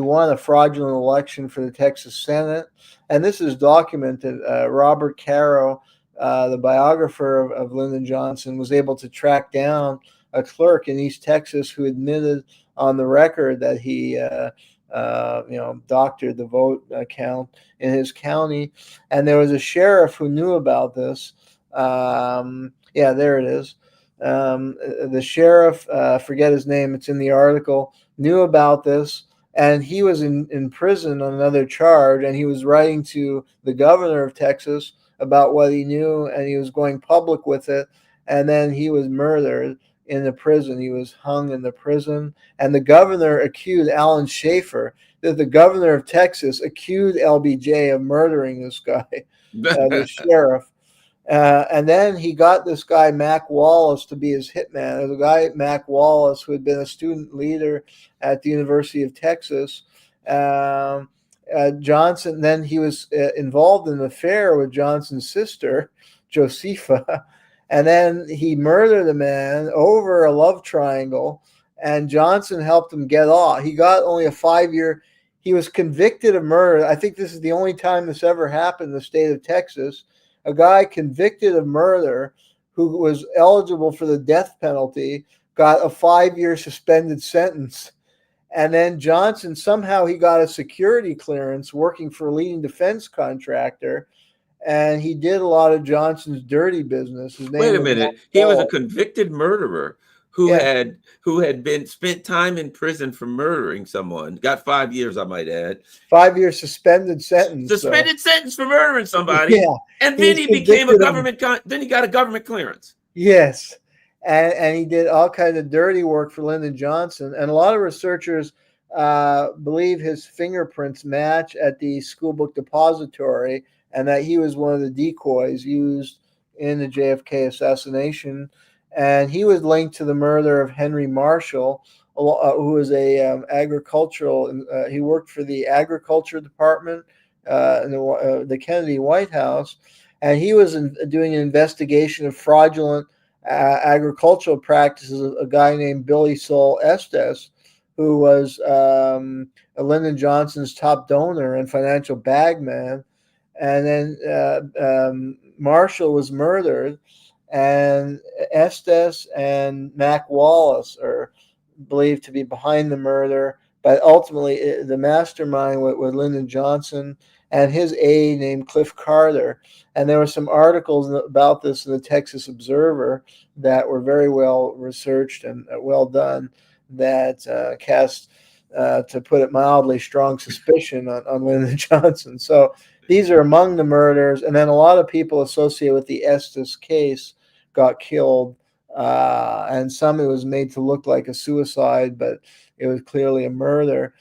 won a fraudulent election for the Texas Senate. And this is documented. Robert Caro, the biographer of Lyndon Johnson, was able to track down a clerk in East Texas who admitted on the record that he doctored the vote count in his county. And there was a sheriff who knew about this. There it is. The sheriff, forget his name, it's in the article, knew about this, and he was in prison on another charge, and he was writing to the governor of Texas about what he knew, and he was going public with it, and then he was murdered in the prison. He was hung in the prison, and the governor accused Alan Schaefer, the governor of Texas, accused LBJ of murdering this guy, the sheriff. And then he got this guy, Mac Wallace, to be his hitman. There's a guy, Mac Wallace, who had been a student leader at the University of Texas. Johnson, then he was involved in an affair with Johnson's sister, Josepha. And then he murdered a man over a love triangle, and Johnson helped him get off. He got only a 5-year. He was convicted of murder. I think this is the only time this ever happened in the state of Texas. A guy convicted of murder who was eligible for the death penalty got a 5-year suspended sentence. And then Johnson, somehow he got a security clearance working for a leading defense contractor. And he did a lot of Johnson's dirty business. His name Wait a minute. He was a convicted murderer who had been spent time in prison for murdering someone. Got 5 years, I might add. 5-year suspended sentence. Sentence for murdering somebody. Yeah. And then he became a government. Then he got a government clearance. Yes. And he did all kinds of dirty work for Lyndon Johnson. And a lot of researchers believe his fingerprints match at the school book depository, and that he was one of the decoys used in the JFK assassination. And he was linked to the murder of Henry Marshall, who was a agricultural. He worked for the agriculture department in the Kennedy White House, and he was doing an investigation of fraudulent agricultural practices of a guy named Billy Sol Estes, who was Lyndon Johnson's top donor and financial bagman. And then Marshall was murdered, and Estes and Mac Wallace are believed to be behind the murder. But ultimately, the mastermind was Lyndon Johnson and his aide named Cliff Carter. And there were some articles about this in the Texas Observer that were very well researched and well done that cast, to put it mildly, strong suspicion on Lyndon Johnson. So these are among the murders. And then a lot of people associated with the Estes case got killed. And some it was made to look like a suicide, but it was clearly a murder.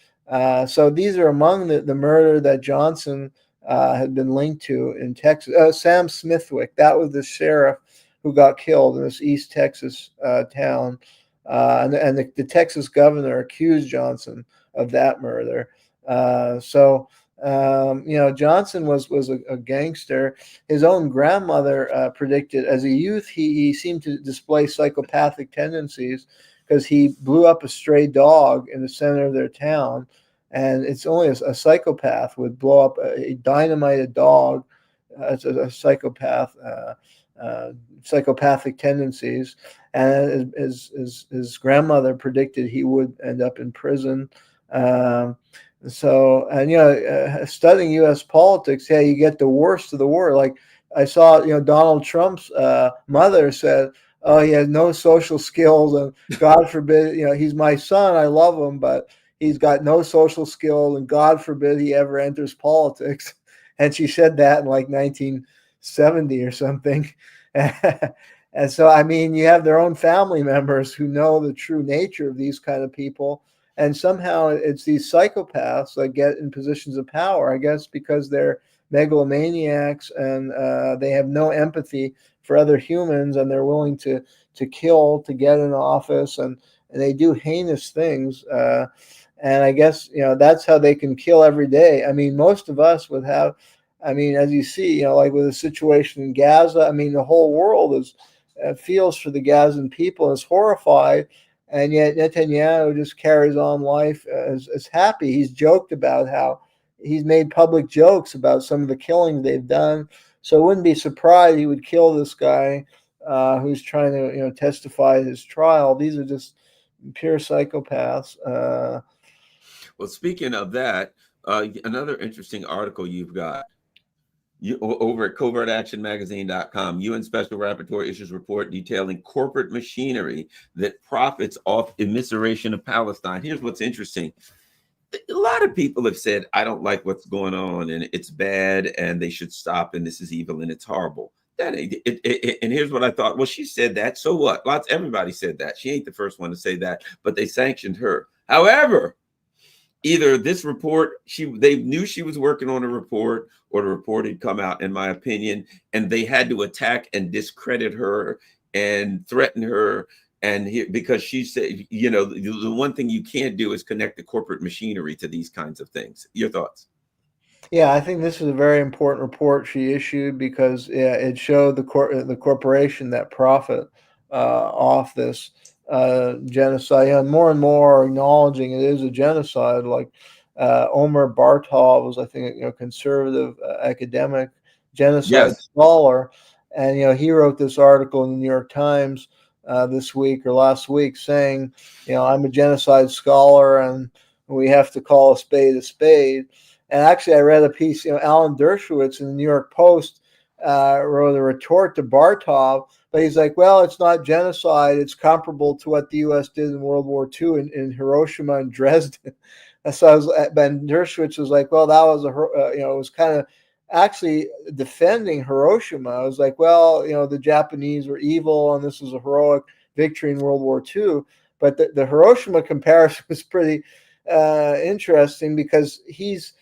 So these are among the murder that Johnson had been linked to in Texas. Sam Smithwick, that was the sheriff who got killed in this East Texas town. And the Texas governor accused Johnson of that murder. Johnson was a gangster. His own grandmother predicted as a youth he seemed to display psychopathic tendencies because he blew up a stray dog in the center of their town. And it's only a psychopath would blow up a dynamited dog as a psychopath, psychopathic tendencies. And his grandmother predicted he would end up in prison. Studying U.S. politics, you get the worst of the worst. Like I saw, Donald Trump's mother said, "Oh, he has no social skills, and God forbid, he's my son. I love him, but he's got no social skills, and God forbid he ever enters politics." And she said that in like 1970 or something. And so, I mean, you have their own family members who know the true nature of these kind of people. And somehow it's these psychopaths that get in positions of power, I guess, because they're megalomaniacs and they have no empathy for other humans, and they're willing to kill to get in office, and they do heinous things. And I guess, that's how they can kill every day. I mean, most of us would have, I mean, as you see, like with the situation in Gaza, I mean, the whole world feels for the Gazan people, is horrified. And yet Netanyahu just carries on life as happy. He's joked about how he's made public jokes about some of the killing they've done. So I wouldn't be surprised he would kill this guy who's trying to testify at his trial. These are just pure psychopaths. Well, speaking of that, another interesting article you've got. Over at covertactionmagazine.com, UN Special Rapporteur issues report detailing corporate machinery that profits off immiseration of Palestine. Here's what's interesting. A lot of people have said, I don't like what's going on, and it's bad, and they should stop, and this is evil, and it's horrible. And here's what I thought. Well, she said that, so what? Everybody said that. She ain't the first one to say that, but they sanctioned her. However, either this report, they knew she was working on a report, or the report had come out, in my opinion, and they had to attack and discredit her and threaten her. And because she said, the one thing you can't do is connect the corporate machinery to these kinds of things. Your thoughts? Yeah, I think this is a very important report she issued because it showed the corporation that profit off this genocide. And more are acknowledging it is a genocide. Like Omer Bartov was, I think, a conservative academic genocide scholar, and he wrote this article in the New York Times this week or last week saying, I'm a genocide scholar, and we have to call a spade a spade. And actually, I read a piece, Alan Dershowitz in the New York Post wrote a retort to Bartov, but he's like, well, it's not genocide. It's comparable to what the U.S. did in World War II in Hiroshima and Dresden. And so Ben Dershowitz was like, well, that was it was kind of actually defending Hiroshima. I was like, well, the Japanese were evil, and this was a heroic victory in World War II. But the Hiroshima comparison was pretty interesting because he's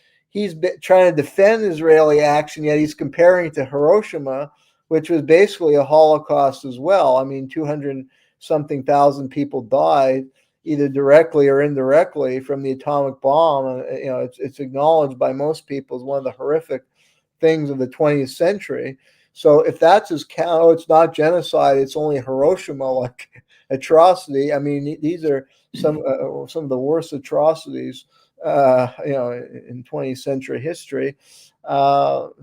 trying to defend Israeli action, yet he's comparing it to Hiroshima, which was basically a Holocaust as well. I mean, 200-something thousand people died, either directly or indirectly, from the atomic bomb. It's acknowledged by most people as one of the horrific things of the 20th century. So if that's his count, oh, it's not genocide, it's only Hiroshima like atrocity. I mean, these are some of the worst atrocities, in 20th century history. But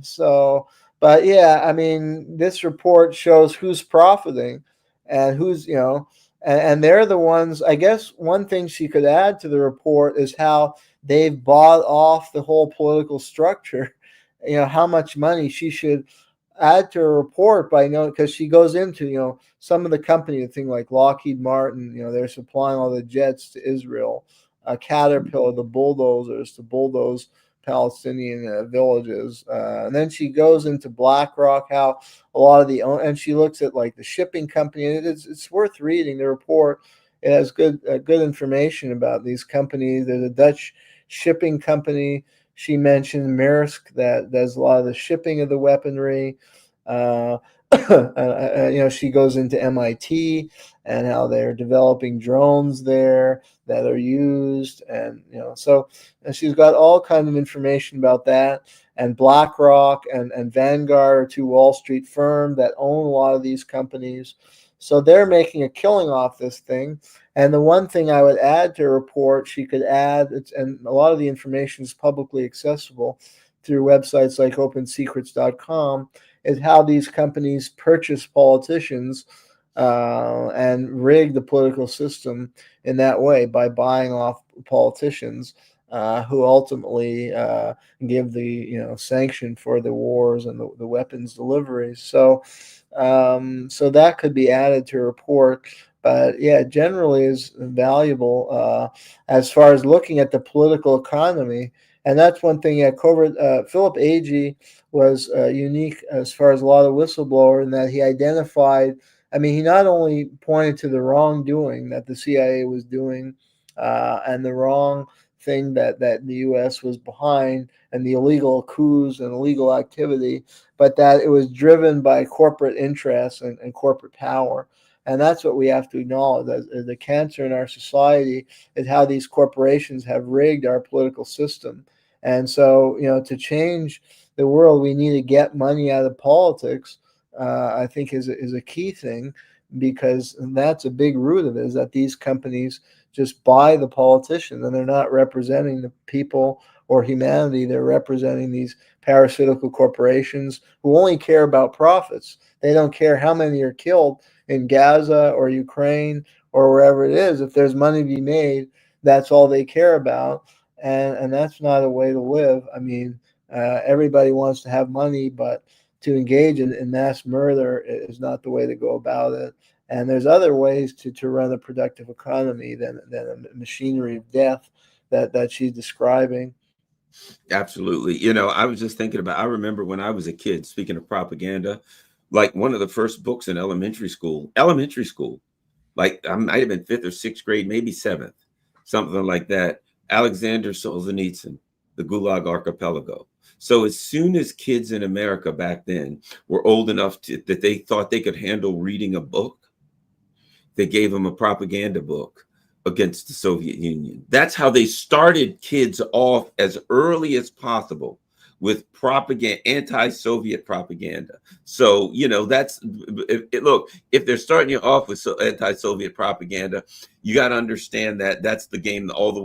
yeah, I mean, this report shows who's profiting and who's, and they're the ones. I guess one thing she could add to the report is how they've bought off the whole political structure. How much money she should add to a report by because she goes into some of the company, the thing like Lockheed Martin, they're supplying all the jets to Israel, Caterpillar, the bulldozers to bulldoze Palestinian villages, and then she goes into BlackRock, how a lot of and she looks at like the shipping company, and it's worth reading the report. It has good information about these companies. There's a Dutch shipping company she mentioned, Maersk, that does a lot of the shipping of the weaponry. Uh, she goes into MIT and how they're developing drones there that are used, and and she's got all kinds of information about that. And BlackRock and Vanguard are two Wall Street firms that own a lot of these companies. So they're making a killing off this thing. And the one thing I would add to a report, she could add, and a lot of the information is publicly accessible through websites like opensecrets.com, is how these companies purchase politicians and rig the political system in that way by buying off politicians who ultimately give the sanction for the wars and the weapons deliveries. So that could be added to a report. But yeah, generally is valuable as far as looking at the political economy. And that's one thing. Yeah, Covert, Philip Agee was unique as far as a lot of whistleblower in that he identified. I mean, he not only pointed to the wrongdoing that the CIA was doing and the wrong thing that the U.S. was behind and the illegal coups and illegal activity, but that it was driven by corporate interests and corporate power. And that's what we have to acknowledge. That the cancer in our society is how these corporations have rigged our political system. And so, to change the world, we need to get money out of politics. I think is a key thing, because that's a big root of it, is that these companies just buy the politicians, and they're not representing the people or humanity. They're representing these parasitical corporations who only care about profits. They don't care how many are killed in Gaza or Ukraine or wherever it is. If there's money to be made, that's all they care about. And that's not a way to live. I mean, everybody wants to have money, but to engage in mass murder is not the way to go about it. And there's other ways to run a productive economy than a machinery of death that she's describing. Absolutely. I was just thinking I remember when I was a kid, speaking of propaganda, like one of the first books in elementary school, like I might have been fifth or sixth grade, maybe seventh, something like that. Alexander Solzhenitsyn, the Gulag Archipelago. So as soon as kids in America back then were old enough that they thought they could handle reading a book, they gave them a propaganda book against the Soviet Union. That's how they started kids off as early as possible with propaganda, anti-Soviet propaganda. So, that's look, if they're starting you off with anti-Soviet propaganda, you got to understand that that's the game all the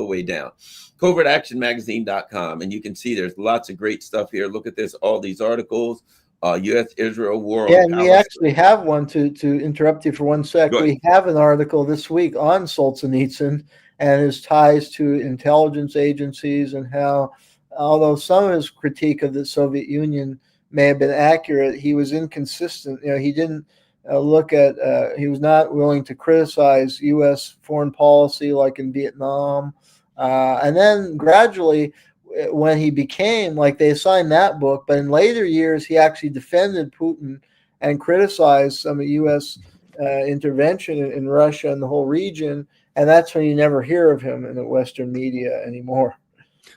way down. CovertActionMagazine.com, and you can see there's lots of great stuff here. Look at this, all these articles. U.S.-Israel war Yeah, on and we Palestine. actually have one, to interrupt you for 1 sec. We have an article this week on Solzhenitsyn and his ties to intelligence agencies, and how, although some of his critique of the Soviet Union may have been accurate, he was inconsistent. He didn't he was not willing to criticize U.S. foreign policy like in Vietnam. And then gradually, when he became, like, they assigned that book, but in later years he actually defended Putin and criticized some of U.S. Intervention in Russia and the whole region, and that's when you never hear of him in the Western media anymore.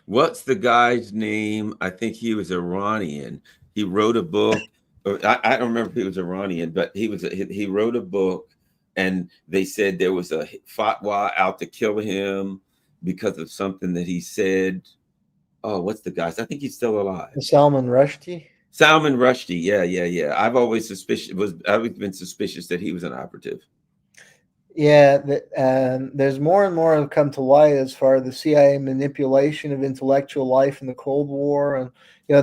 What's the guy's name? I think he was Iranian. He wrote a book. Or I don't remember if he was Iranian, but he wrote a book, and they said there was a fatwa out to kill him because of something that he said. Oh, what's the guy's? I think he's still alive. Salman Rushdie. Salman Rushdie. Yeah. I've been suspicious that he was an operative. Yeah, and there's more and more have come to light as far as the CIA manipulation of intellectual life in the Cold War. And,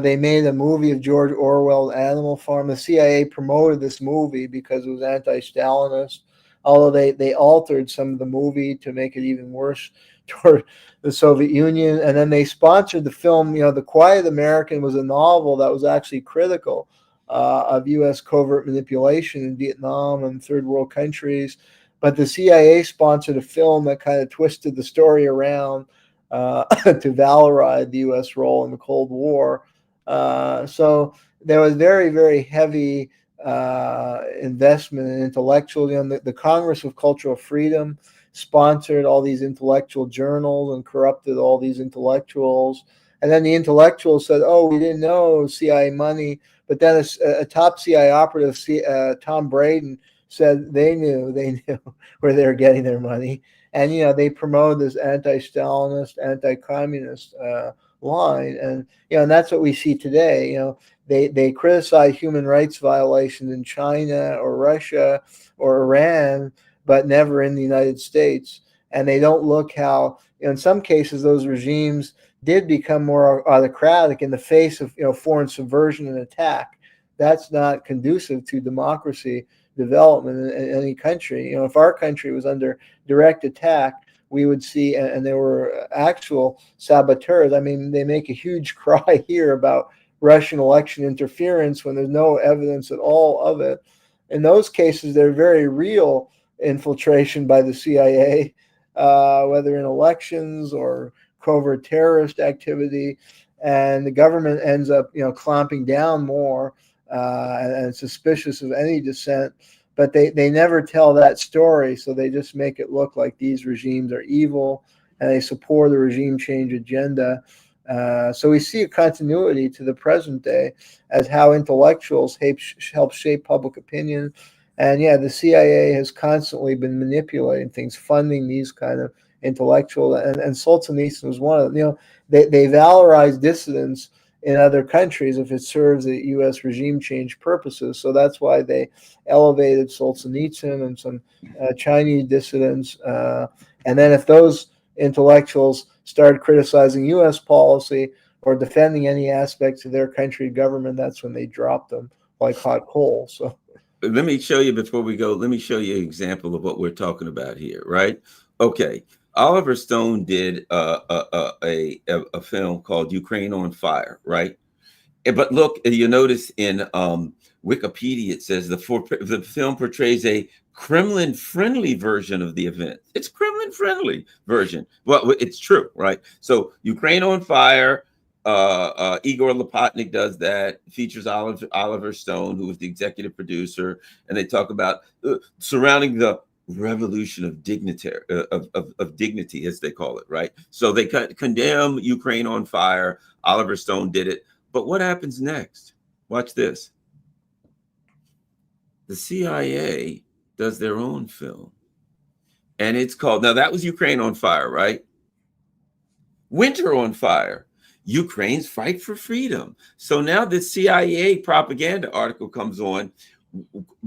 they made a movie of George Orwell's Animal Farm. The CIA promoted this movie because it was anti-Stalinist, although they altered some of the movie to make it even worse toward the Soviet Union. And then they sponsored the film. The Quiet American was a novel that was actually critical of U.S. covert manipulation in Vietnam and third world countries. But the CIA sponsored a film that kind of twisted the story around to valorize the U.S. role in the Cold War. So there was very, very heavy investment in intellectual. The Congress of Cultural Freedom sponsored all these intellectual journals and corrupted all these intellectuals. And then the intellectuals said, "Oh, we didn't know CIA money." But then a top CIA operative, Tom Braden, said they knew where they were getting their money. And, they promoted this anti-Stalinist, anti-communist line. And, and that's what we see today. They criticize human rights violations in China or Russia or Iran, but never in the United States. And they don't look how, in some cases, those regimes did become more autocratic in the face of, foreign subversion and attack. That's not conducive to democracy development in any country. If our country was under direct attack, we would see, and there were actual saboteurs. I mean, they make a huge cry here about Russian election interference when there's no evidence at all of it. In those cases, they're very real infiltration by the CIA, whether in elections or covert terrorist activity, and the government ends up, clamping down more and suspicious of any dissent, but they never tell that story. So they just make it look like these regimes are evil and they support the regime change agenda. So we see a continuity to the present day as how intellectuals help shape public opinion. And the CIA has constantly been manipulating things, funding these kind of intellectual. And Solzhenitsyn was one of them. They valorize dissidents in other countries if it serves the U.S. regime change purposes. So that's why they elevated Solzhenitsyn and some Chinese dissidents. And then if those intellectuals started criticizing U.S. policy or defending any aspects of their country government, that's when they dropped them like hot coal. So let me show you before we go. Let me show you an example of what we're talking about here, right? Okay. Oliver Stone did a film called Ukraine on Fire, right? But look, you notice in Wikipedia, it says the film portrays a Kremlin-friendly version of the event. It's Kremlin-friendly version. Well, it's true, right? So Ukraine on Fire, Igor Lopatnik does that, features Oliver Stone, who was the executive producer, and they talk about surrounding the revolution of dignity, as they call it, right? So they condemn Ukraine on Fire. Oliver Stone did it. But what happens next? Watch this. The CIA does their own film. And it's called, now that was Ukraine on Fire, right? Winter on Fire, Ukraine's fight for freedom. So now the CIA propaganda article comes on,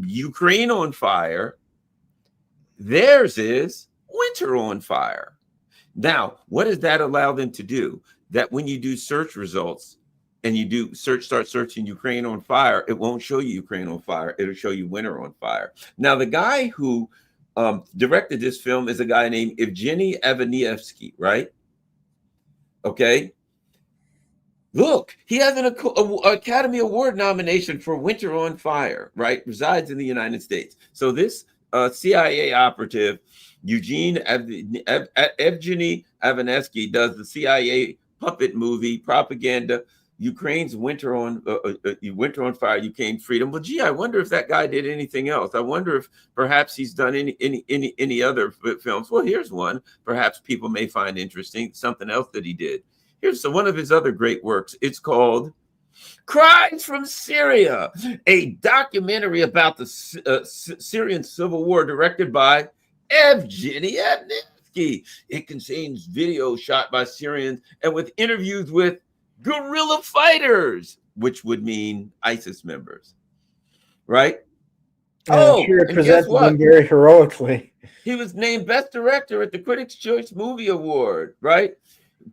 Ukraine on Fire. Theirs is Winter on Fire. Now, what does that allow them to do? That when you do search results and you start searching Ukraine on Fire, it won't show you Ukraine on Fire. It'll show you Winter on Fire. Now, the guy who directed this film is a guy named Evgeny Evanievsky, right? Okay. Look, he has an Academy Award nomination for Winter on Fire, right? Resides in the United States. So this CIA operative, Evgeny Evanievsky, does the CIA puppet movie propaganda, Ukraine's Winter on Fire, Ukraine Freedom. Well, gee, I wonder if that guy did anything else. I wonder if perhaps he's done any other films. Well, here's one. Perhaps people may find interesting. Something else that he did. Here's one of his other great works. It's called Cries from Syria, a documentary about the Syrian civil war directed by Evgeny Evanievsky. It contains video shot by Syrians and with interviews with guerrilla fighters. which would mean ISIS members, right? And I'm Oh, sure it and guess presented them what? very heroically. He was named Best Director at the Critics' Choice Movie Award, right?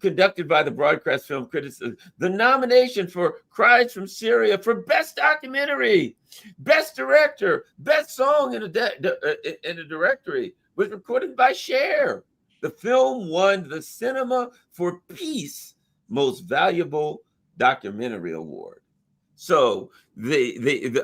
Conducted by the Broadcast Film Critics. The nomination for Cries from Syria for Best Documentary, Best Director, Best Song in a Directory was recorded by Cher. The film won the Cinema for Peace Most Valuable Documentary Award. So the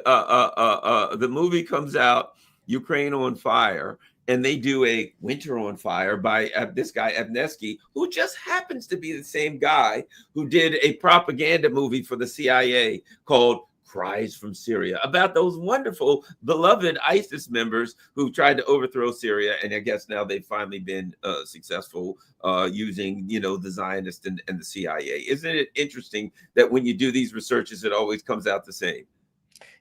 movie comes out, Ukraine on Fire, and they do a Winter on Fire by this guy Evnesky, who just happens to be the same guy who did a propaganda movie for the CIA called Cries from Syria, about those wonderful, beloved ISIS members who tried to overthrow Syria. And I guess now they've finally been successful using, the Zionists and the CIA. Isn't it interesting that when you do these researches, it always comes out the same?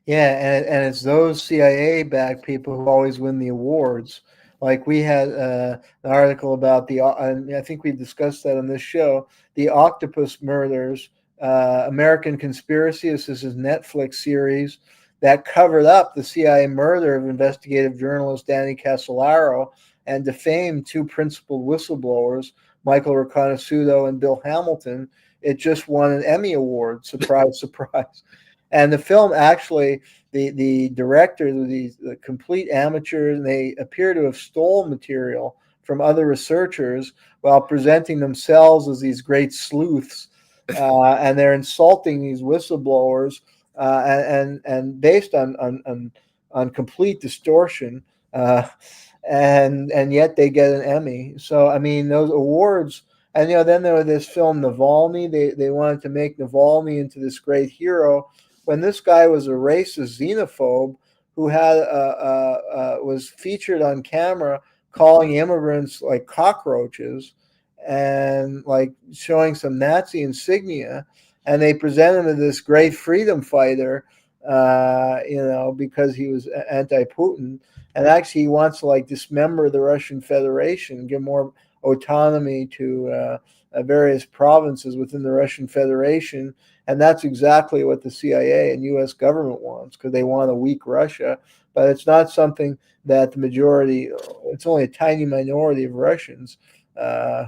Yeah, and it's those CIA-backed people who always win the awards. Like we had an article about and I think we discussed that on this show, the Octopus Murders, American Conspiracy. This is a Netflix series that covered up the CIA murder of investigative journalist Danny Casolaro and defamed two principal whistleblowers, Michael Riconosciuto and Bill Hamilton. It just won an Emmy Award. Surprise, surprise. And the film actually, the directors are these complete amateurs, and they appear to have stolen material from other researchers while presenting themselves as these great sleuths, and they're insulting these whistleblowers, and based on complete distortion, and yet they get an Emmy. So I mean, those awards. And then there was this film Navalny. They wanted to make Navalny into this great hero, when this guy was a racist xenophobe who was featured on camera calling immigrants like cockroaches and like showing some Nazi insignia, and they presented him as this great freedom fighter, because he was anti-Putin, and actually he wants to like dismember the Russian Federation, give more autonomy to various provinces within the Russian Federation. And that's exactly what the CIA and U.S. government wants, because they want a weak Russia. But it's not something that the majority, it's only a tiny minority of Russians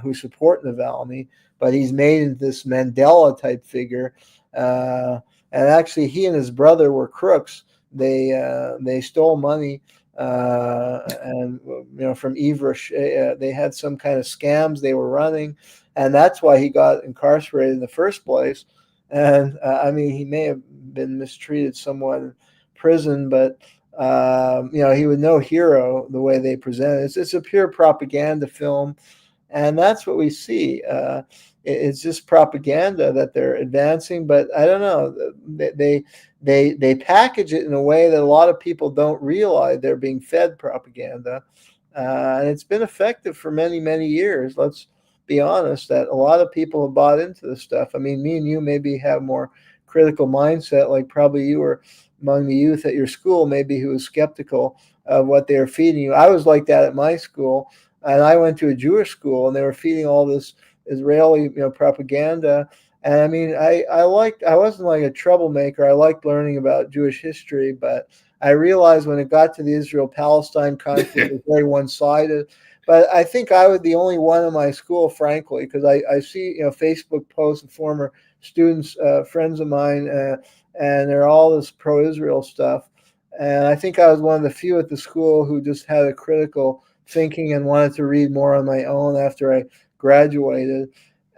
who support Navalny. But he's made into this Mandela type figure. And actually, he and his brother were crooks. They stole money. And from Ivrish, they had some kind of scams they were running. And that's why he got incarcerated in the first place. And I mean, he may have been mistreated somewhat in prison, but he was no hero the way they present it. It's a pure propaganda film, and that's what we see. It's just propaganda that they're advancing, but I don't know. They package it in a way that a lot of people don't realize they're being fed propaganda, and it's been effective for many, many years. Let's be honest, that a lot of people have bought into this stuff. I mean, me and you maybe have more critical mindset, like probably you were among the youth at your school, maybe who was skeptical of what they were feeding you. I was like that at my school, and I went to a Jewish school, and they were feeding all this Israeli, propaganda. And I mean, I wasn't like a troublemaker. I liked learning about Jewish history, but I realized when it got to the Israel-Palestine conflict, it was very one-sided. But I think I was the only one in my school, frankly, because I see Facebook posts of former students, friends of mine, and they're all this pro-Israel stuff. And I think I was one of the few at the school who just had a critical thinking and wanted to read more on my own after I graduated.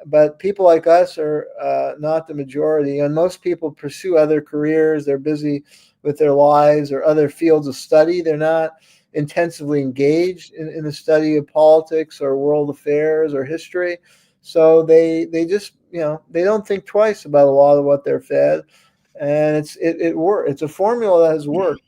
But people like us are not the majority, and most people pursue other careers. They're busy with their lives or other fields of study. They're not intensively engaged in the study of politics or world affairs or history. So they just they don't think twice about a lot of what they're fed, and it's a formula that has worked.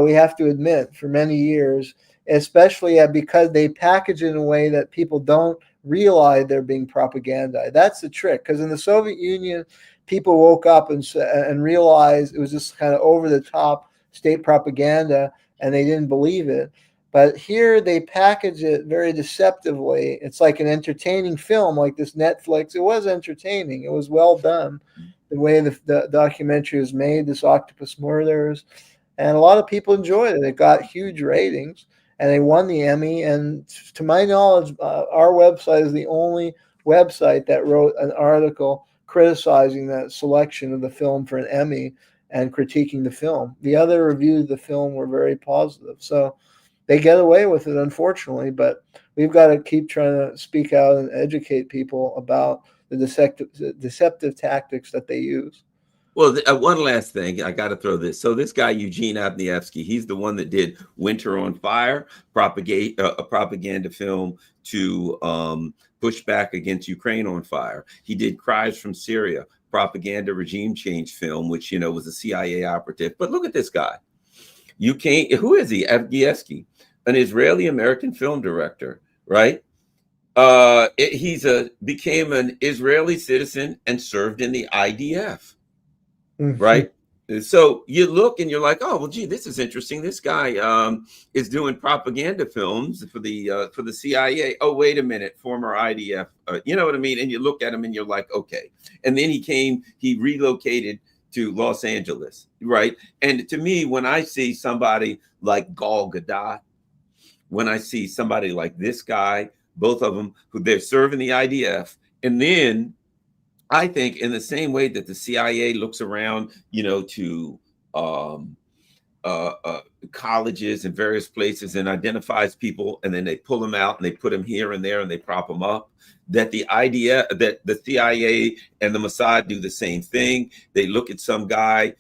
We have to admit, for many years, especially because they package it in a way that people don't realize they're being propaganda. That's the trick, because in the Soviet Union, people woke up and realized it was just kind of over the top state propaganda, and they didn't believe it. But here they package it very deceptively. It's like an entertaining film, like this Netflix. It was entertaining. It was well done. the way the documentary was made, this Octopus Murders, and a lot of people enjoyed it. It got huge ratings, and they won the Emmy. And to my knowledge, our website is the only website that wrote an article criticizing that selection of the film for an Emmy and critiquing the film. The other reviews of the film were very positive. So they get away with it, unfortunately, but we've got to keep trying to speak out and educate people about the deceptive tactics that they use. Well, one last thing, I got to throw this. So this guy Eugene Abnievsky, he's the one that did Winter on Fire, a propaganda film to push back against Ukraine on fire. He did Cries from Syria, propaganda regime change film, which was a CIA operative. But look at this guy. Who is he? Abnievsky, an Israeli American film director, right? Became an Israeli citizen and served in the IDF. Right. So you look and you're like, oh, well, gee, this is interesting. This guy is doing propaganda films for the CIA. Oh, wait a minute, former IDF. You know what I mean? And you look at him and you're like, okay. And then he relocated to Los Angeles. Right. And to me, when I see somebody like Gal Gadot, when I see somebody like this guy, both of them who they're serving the IDF, and then I think in the same way that the CIA looks around, to colleges and various places and identifies people, and then they pull them out and they put them here and there and they prop them up, that the CIA and the Mossad do the same thing. They look at some guy,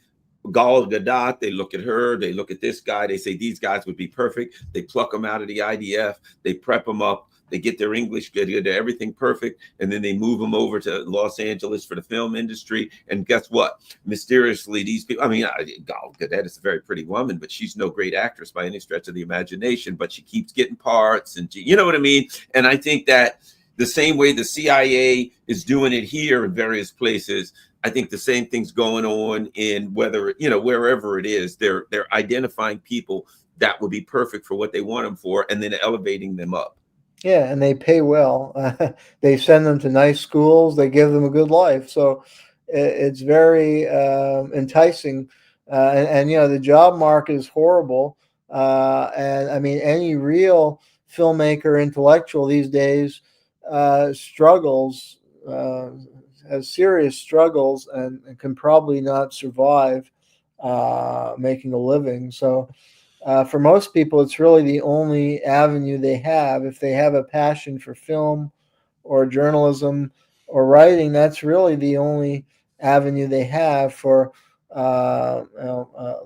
Gal Gadot, they look at her, they look at this guy, they say these guys would be perfect. They pluck them out of the IDF, they prep them up. They get their English good, get everything perfect, and then they move them over to Los Angeles for the film industry. And guess what? Mysteriously, these people, Gal Gadot is a very pretty woman, but she's no great actress by any stretch of the imagination, but she keeps getting parts, and you know what I mean? And I think that the same way the CIA is doing it here in various places, I think the same thing's going on in wherever it is. They're identifying people that would be perfect for what they want them for, and then elevating them up. Yeah, and they pay well. They send them to nice schools. They give them a good life. So it's very enticing. And the job market is horrible. And I mean, any real filmmaker, intellectual these days struggles, has serious struggles, and can probably not survive making a living. So for most people, it's really the only avenue they have. If they have a passion for film or journalism or writing, that's really the only avenue they have for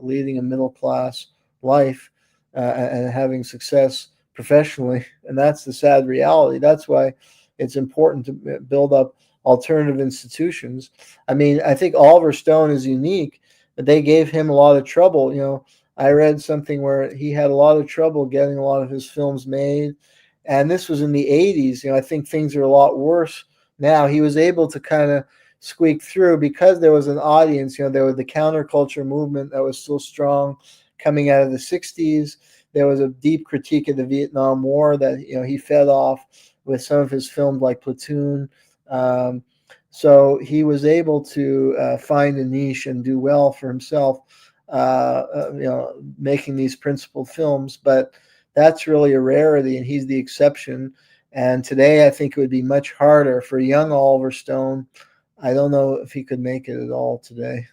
leading a middle-class life and having success professionally. And that's the sad reality. That's why it's important to build up alternative institutions. I mean, I think Oliver Stone is unique, but they gave him a lot of trouble. I read something where he had a lot of trouble getting a lot of his films made. And this was in the 80s. I think things are a lot worse now. He was able to kind of squeak through because there was an audience. There was the counterculture movement that was still strong coming out of the 60s. There was a deep critique of the Vietnam War that, he fed off with some of his films like Platoon. So he was able to find a niche and do well for himself. Making these principled films, but that's really a rarity, and he's the exception. And today, I think it would be much harder for young Oliver Stone. I don't know if he could make it at all today.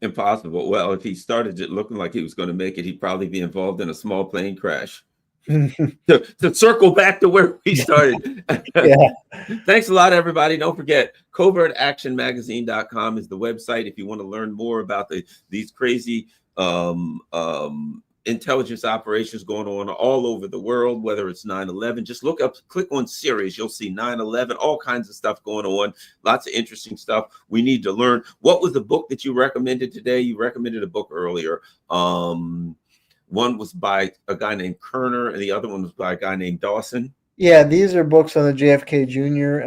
Impossible. Well, if he started it looking like he was going to make it, he'd probably be involved in a small plane crash. to circle back to where we started. Yeah. Thanks a lot, everybody. Don't forget, covertactionmagazine.com is the website if you want to learn more about these crazy intelligence operations going on all over the world, whether it's 9/11. Just click on series. You'll see 9/11, all kinds of stuff going on. Lots of interesting stuff we need to learn. What was the book that you recommended today? You recommended a book earlier. One was by a guy named Kerner, and the other one was by a guy named Dawson. Yeah, these are books on the JFK Jr.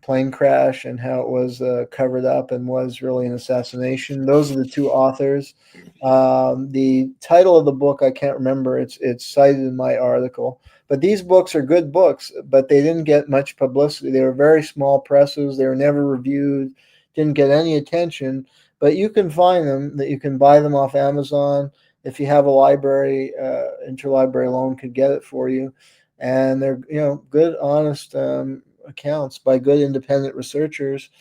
Plane crash and how it was covered up and was really an assassination. Those are the two authors. The title of the book, I can't remember. It's cited in my article. But these books are good books, but they didn't get much publicity. They were very small presses. They were never reviewed. didn't get any attention, but you can find them. That you can buy them off Amazon. If you have a library, interlibrary loan could get it for you, and they're good, honest accounts by good independent researchers,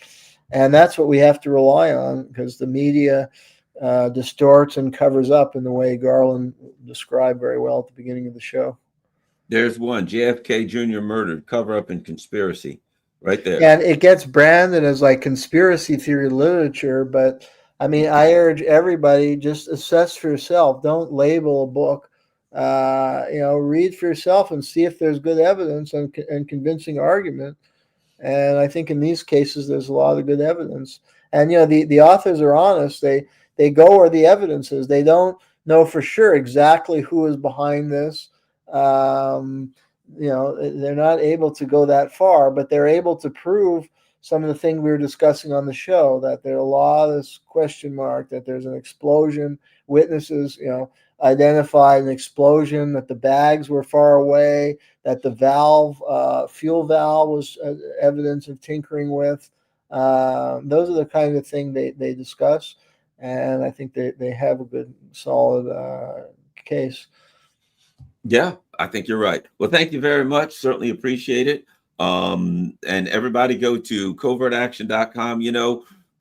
and that's what we have to rely on because the media distorts and covers up in the way Garland described very well at the beginning of the show. There's one, JFK Jr. murdered, cover up and conspiracy, right there. And it gets branded as like conspiracy theory literature, but I mean, I urge everybody, just assess for yourself. Don't label a book. Read for yourself and see if there's good evidence and convincing argument. And I think in these cases, there's a lot of good evidence. And the authors are honest. They go where the evidence is. They don't know for sure exactly who is behind this. They're not able to go that far, but they're able to prove some of the things we were discussing on the show, that there are a lot of question mark, that there's an explosion. Witnesses, identified an explosion, that the bags were far away, that the fuel valve was evidence of tinkering with. Those are the kind of thing they discuss, and I think they have a good, solid case. Yeah, I think you're right. Well, thank you very much. Certainly appreciate it. And everybody go to covertaction.com.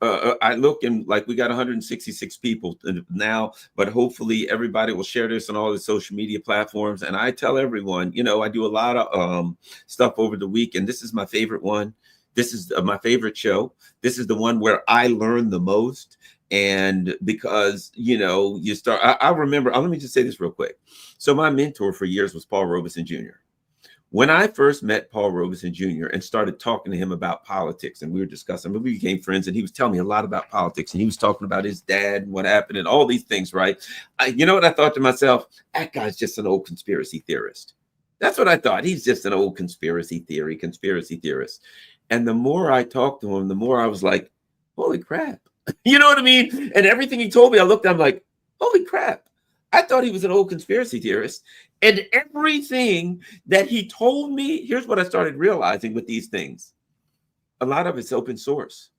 I look and like we got 166 people now, but hopefully everybody will share this on all the social media platforms. And I tell everyone, I do a lot of stuff over the week, and this is my favorite one. This is my favorite show. This is the one where I learn the most. And because, you start, I remember, let me just say this real quick. So my mentor for years was Paul Robeson Jr. When I first met Paul Robeson Jr. and started talking to him about politics, and we were discussing, we became friends, and he was telling me a lot about politics, and he was talking about his dad and what happened and all these things, right? You know what I thought to myself? That guy's just an old conspiracy theorist. That's what I thought. He's just an old conspiracy theorist. And the more I talked to him, the more I was like, holy crap. You know what I mean? And everything he told me, I looked, I'm like, holy crap. I thought he was an old conspiracy theorist. And everything that he told me, here's what I started realizing with these things. A lot of it's open source.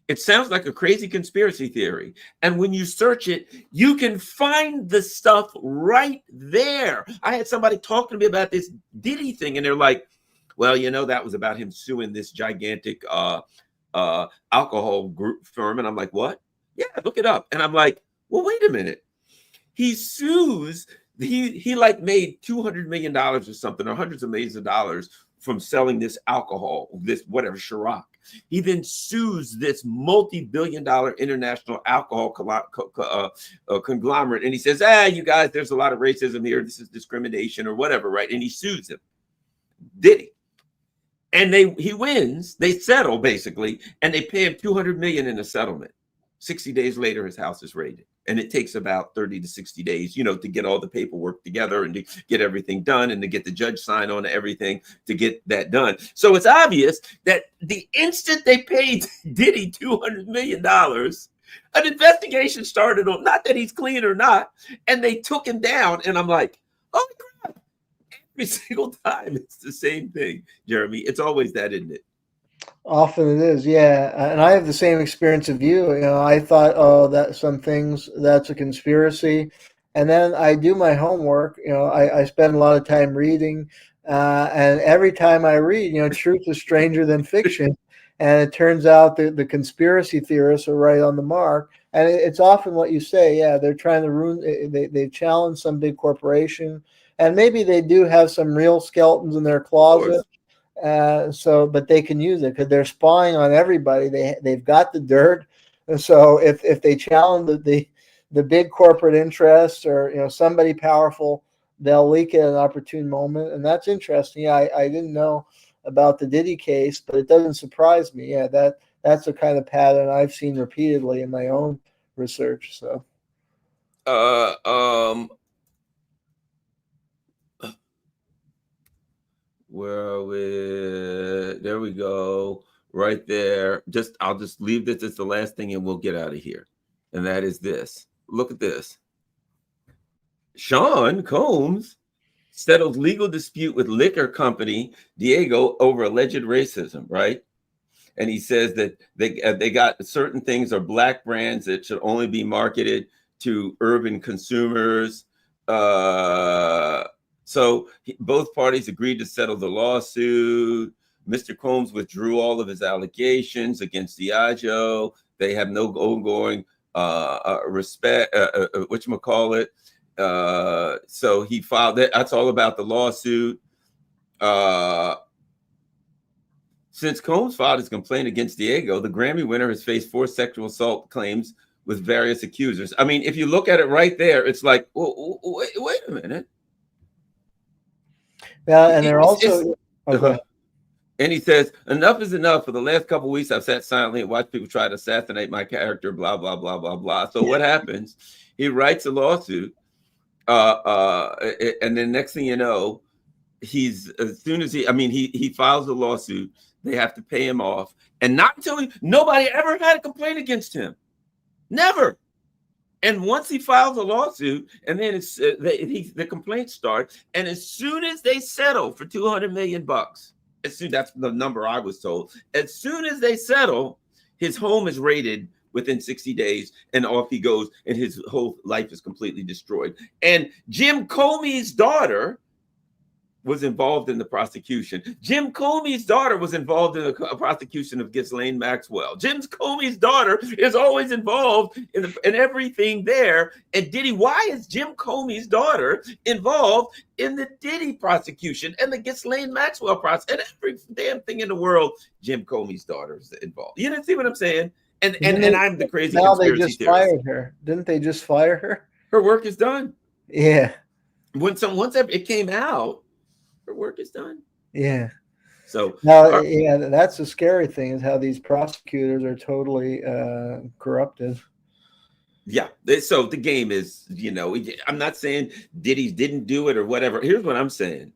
It sounds like a crazy conspiracy theory. And when you search it, you can find the stuff right there. I had somebody talking to me about this Diddy thing, and they're like, well, that was about him suing this gigantic alcohol group firm. And I'm like, what? Yeah, look it up. And I'm like, well, wait a minute. He sues, he like made $200 million or something, or hundreds of millions of dollars from selling this alcohol, this whatever, Ciroc. He then sues this multi-billion-dollar international alcohol conglomerate. And he says, you guys, there's a lot of racism here. This is discrimination or whatever, right? And he sues him. Diddy. And he wins, they settle basically, and they pay him $200 million in a settlement. 60 days later, his house is raided. And it takes about 30 to 60 days, to get all the paperwork together and to get everything done and to get the judge sign on to everything to get that done. So it's obvious that the instant they paid Diddy $200 million, an investigation started on, not that he's clean or not, and they took him down. And I'm like, oh, crap. Every single time it's the same thing, Jeremy. It's always that, isn't it? Often it is, yeah. And I have the same experience of you. I thought, that some things, that's a conspiracy. And then I do my homework. I spend a lot of time reading. And every time I read, truth is stranger than fiction. And it turns out that the conspiracy theorists are right on the mark. And it's often what you say. Yeah, they're trying to ruin, they challenge some big corporation. And maybe they do have some real skeletons in their closet. But they can use it because they're spying on everybody. They've got the dirt, and so if they challenge the big corporate interests or somebody powerful, they'll leak it at an opportune moment, and that's interesting. Yeah, I didn't know about the Diddy case, but it doesn't surprise me. Yeah, that's the kind of pattern I've seen repeatedly in my own research. So, where are we? There we go. Right there. I'll just leave this as the last thing and we'll get out of here. And that is this. Look at this. Sean Combs settles legal dispute with liquor company Diego over alleged racism, right? and he says that they got certain things are black brands that should only be marketed to urban consumers. So both parties agreed to settle the lawsuit. Mr. Combs withdrew all of his allegations against Diageo. They have no ongoing respect, whatchamacallit. So he filed that. That's all about the lawsuit. Since Combs filed his complaint against Diego, the Grammy winner has faced 4 sexual assault claims with various accusers. I mean, if you look at it right there, it's like, well, wait a minute. Yeah, and they're also. And he says, enough is enough. For the last couple of weeks, I've sat silently and watched people try to assassinate my character, blah, blah, blah, blah, blah. So what happens? He writes a lawsuit. And then next thing you know, as soon as he files a lawsuit, they have to pay him off. And not until nobody ever had a complaint against him. Never. And once he files a lawsuit, and then the complaints start, and as soon as they settle for $200 million, that's the number I was told. As soon as they settle, his home is raided within 60 days, and off he goes, and his whole life is completely destroyed. And Jim Comey's daughter was involved in the prosecution. Jim Comey's daughter was involved in the prosecution of Ghislaine Maxwell. Jim Comey's daughter is always involved in everything there. And why is Jim Comey's daughter involved in the Diddy prosecution and the Ghislaine Maxwell process and every damn thing in the world? Jim Comey's daughter is involved. You know, see what I'm saying? And I'm the crazy now conspiracy they just theorist. Fired her. Didn't they just fire her? Her work is done. Yeah. Once it came out, her work is done. Yeah. So now, yeah, that's the scary thing, is how these prosecutors are totally corrupted. Yeah. So the game is, I'm not saying Diddy didn't do it or whatever. Here's what I'm saying.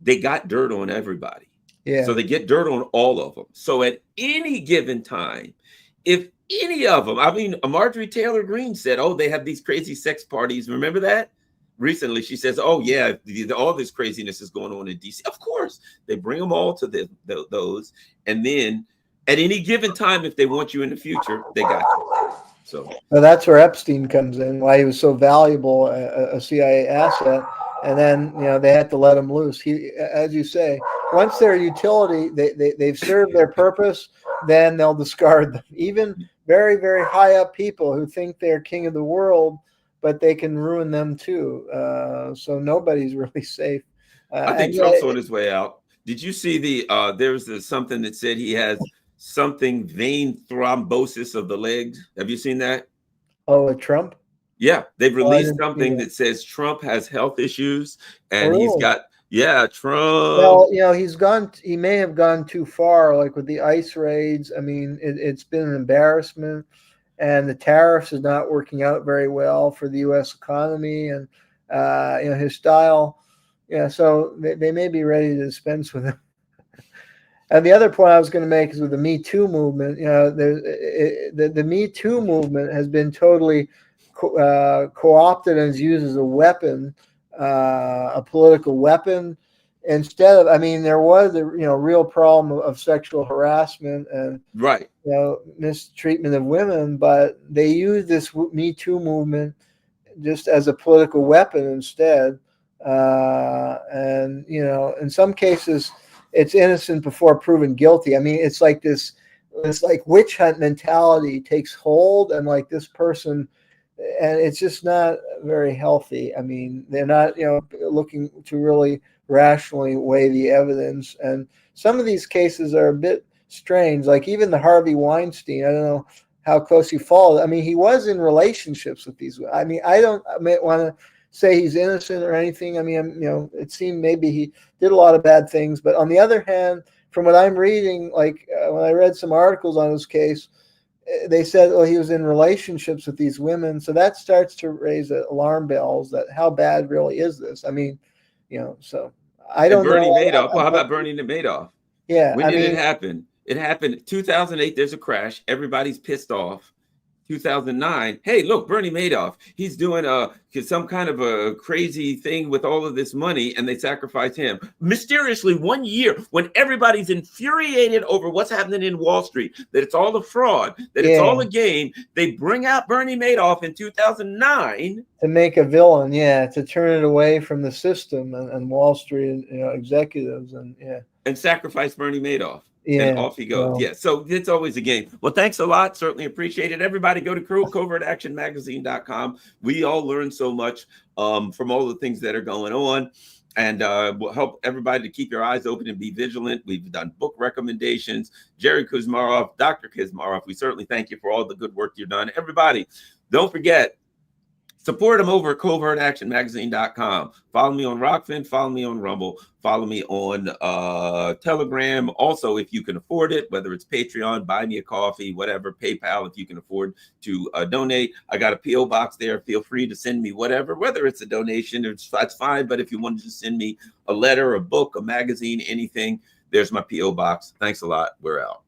They got dirt on everybody. Yeah. So they get dirt on all of them. So at any given time, if any of them, Marjorie Taylor Greene said, oh, they have these crazy sex parties. Remember that? Recently, she says, oh, yeah, all this craziness is going on in D.C. Of course, they bring them all to those. And then at any given time, if they want you in the future, they got you. So well, that's where Epstein comes in, why he was so valuable, a CIA asset. And then, they had to let him loose. He, as you say, once they're a utility, they've served their purpose, then they'll discard them. Even very, very high up people who think they're king of the world, but they can ruin them too. So nobody's really safe. I think Trump's on his way out. Did you see there's something that said he has something vein thrombosis of the legs? Have you seen that? Oh, Trump? Yeah, they've released something that says Trump has health issues, and he's got Trump. Well, he may have gone too far, like with the ICE raids. I mean, it's been an embarrassment, and the tariffs is not working out very well for the U.S. economy, and his style. Yeah, so they may be ready to dispense with him. And the other point I was going to make is with the Me Too movement. The Me Too movement has been totally co-opted and is used as a weapon, a political weapon, instead of, there was a real problem of sexual harassment and mistreatment of women, but they use this Me Too movement just as a political weapon instead. And in some cases it's innocent before proven guilty. It's like this witch hunt mentality takes hold, and like this person, and it's just not very healthy. They're not, looking to really rationally weigh the evidence. And some of these cases are a bit strange. Like even the Harvey Weinstein, I don't know how close he followed. He was in relationships with these. I don't want to say he's innocent or anything. It seemed maybe he did a lot of bad things. But on the other hand, from what I'm reading, like when I read some articles on his case, they said, he was in relationships with these women. So that starts to raise alarm bells that how bad really is this? So I don't know. Bernie Madoff. Well, how about Bernie Madoff? Yeah. When did it happen? It happened in 2008. There's a crash. Everybody's pissed off. 2009, hey, look, Bernie Madoff, he's doing some kind of a crazy thing with all of this money, and they sacrifice him. Mysteriously, 1 year, when everybody's infuriated over what's happening in Wall Street, that it's all a fraud, that it's all a game, they bring out Bernie Madoff in 2009. To make a villain, to turn it away from the system and Wall Street, executives, and sacrifice Bernie Madoff. Yeah, and off he goes. Well, so it's always a game. Well, thanks a lot. Certainly appreciate it. Everybody go to covertactionmagazine.com. We all learn so much from all the things that are going on. And we'll help everybody to keep your eyes open and be vigilant. We've done book recommendations. Jerry Kuzmarov, Dr. Kuzmarov, we certainly thank you for all the good work you've done. Everybody, don't forget, support them over at covertactionmagazine.com. Follow me on Rockfin, follow me on Rumble, follow me on Telegram. Also, if you can afford it, whether it's Patreon, Buy Me a Coffee, whatever, PayPal, if you can afford to donate. I got a P.O. box there. Feel free to send me whatever, whether it's a donation, that's fine. But if you wanted to send me a letter, a book, a magazine, anything, there's my P.O. box. Thanks a lot. We're out.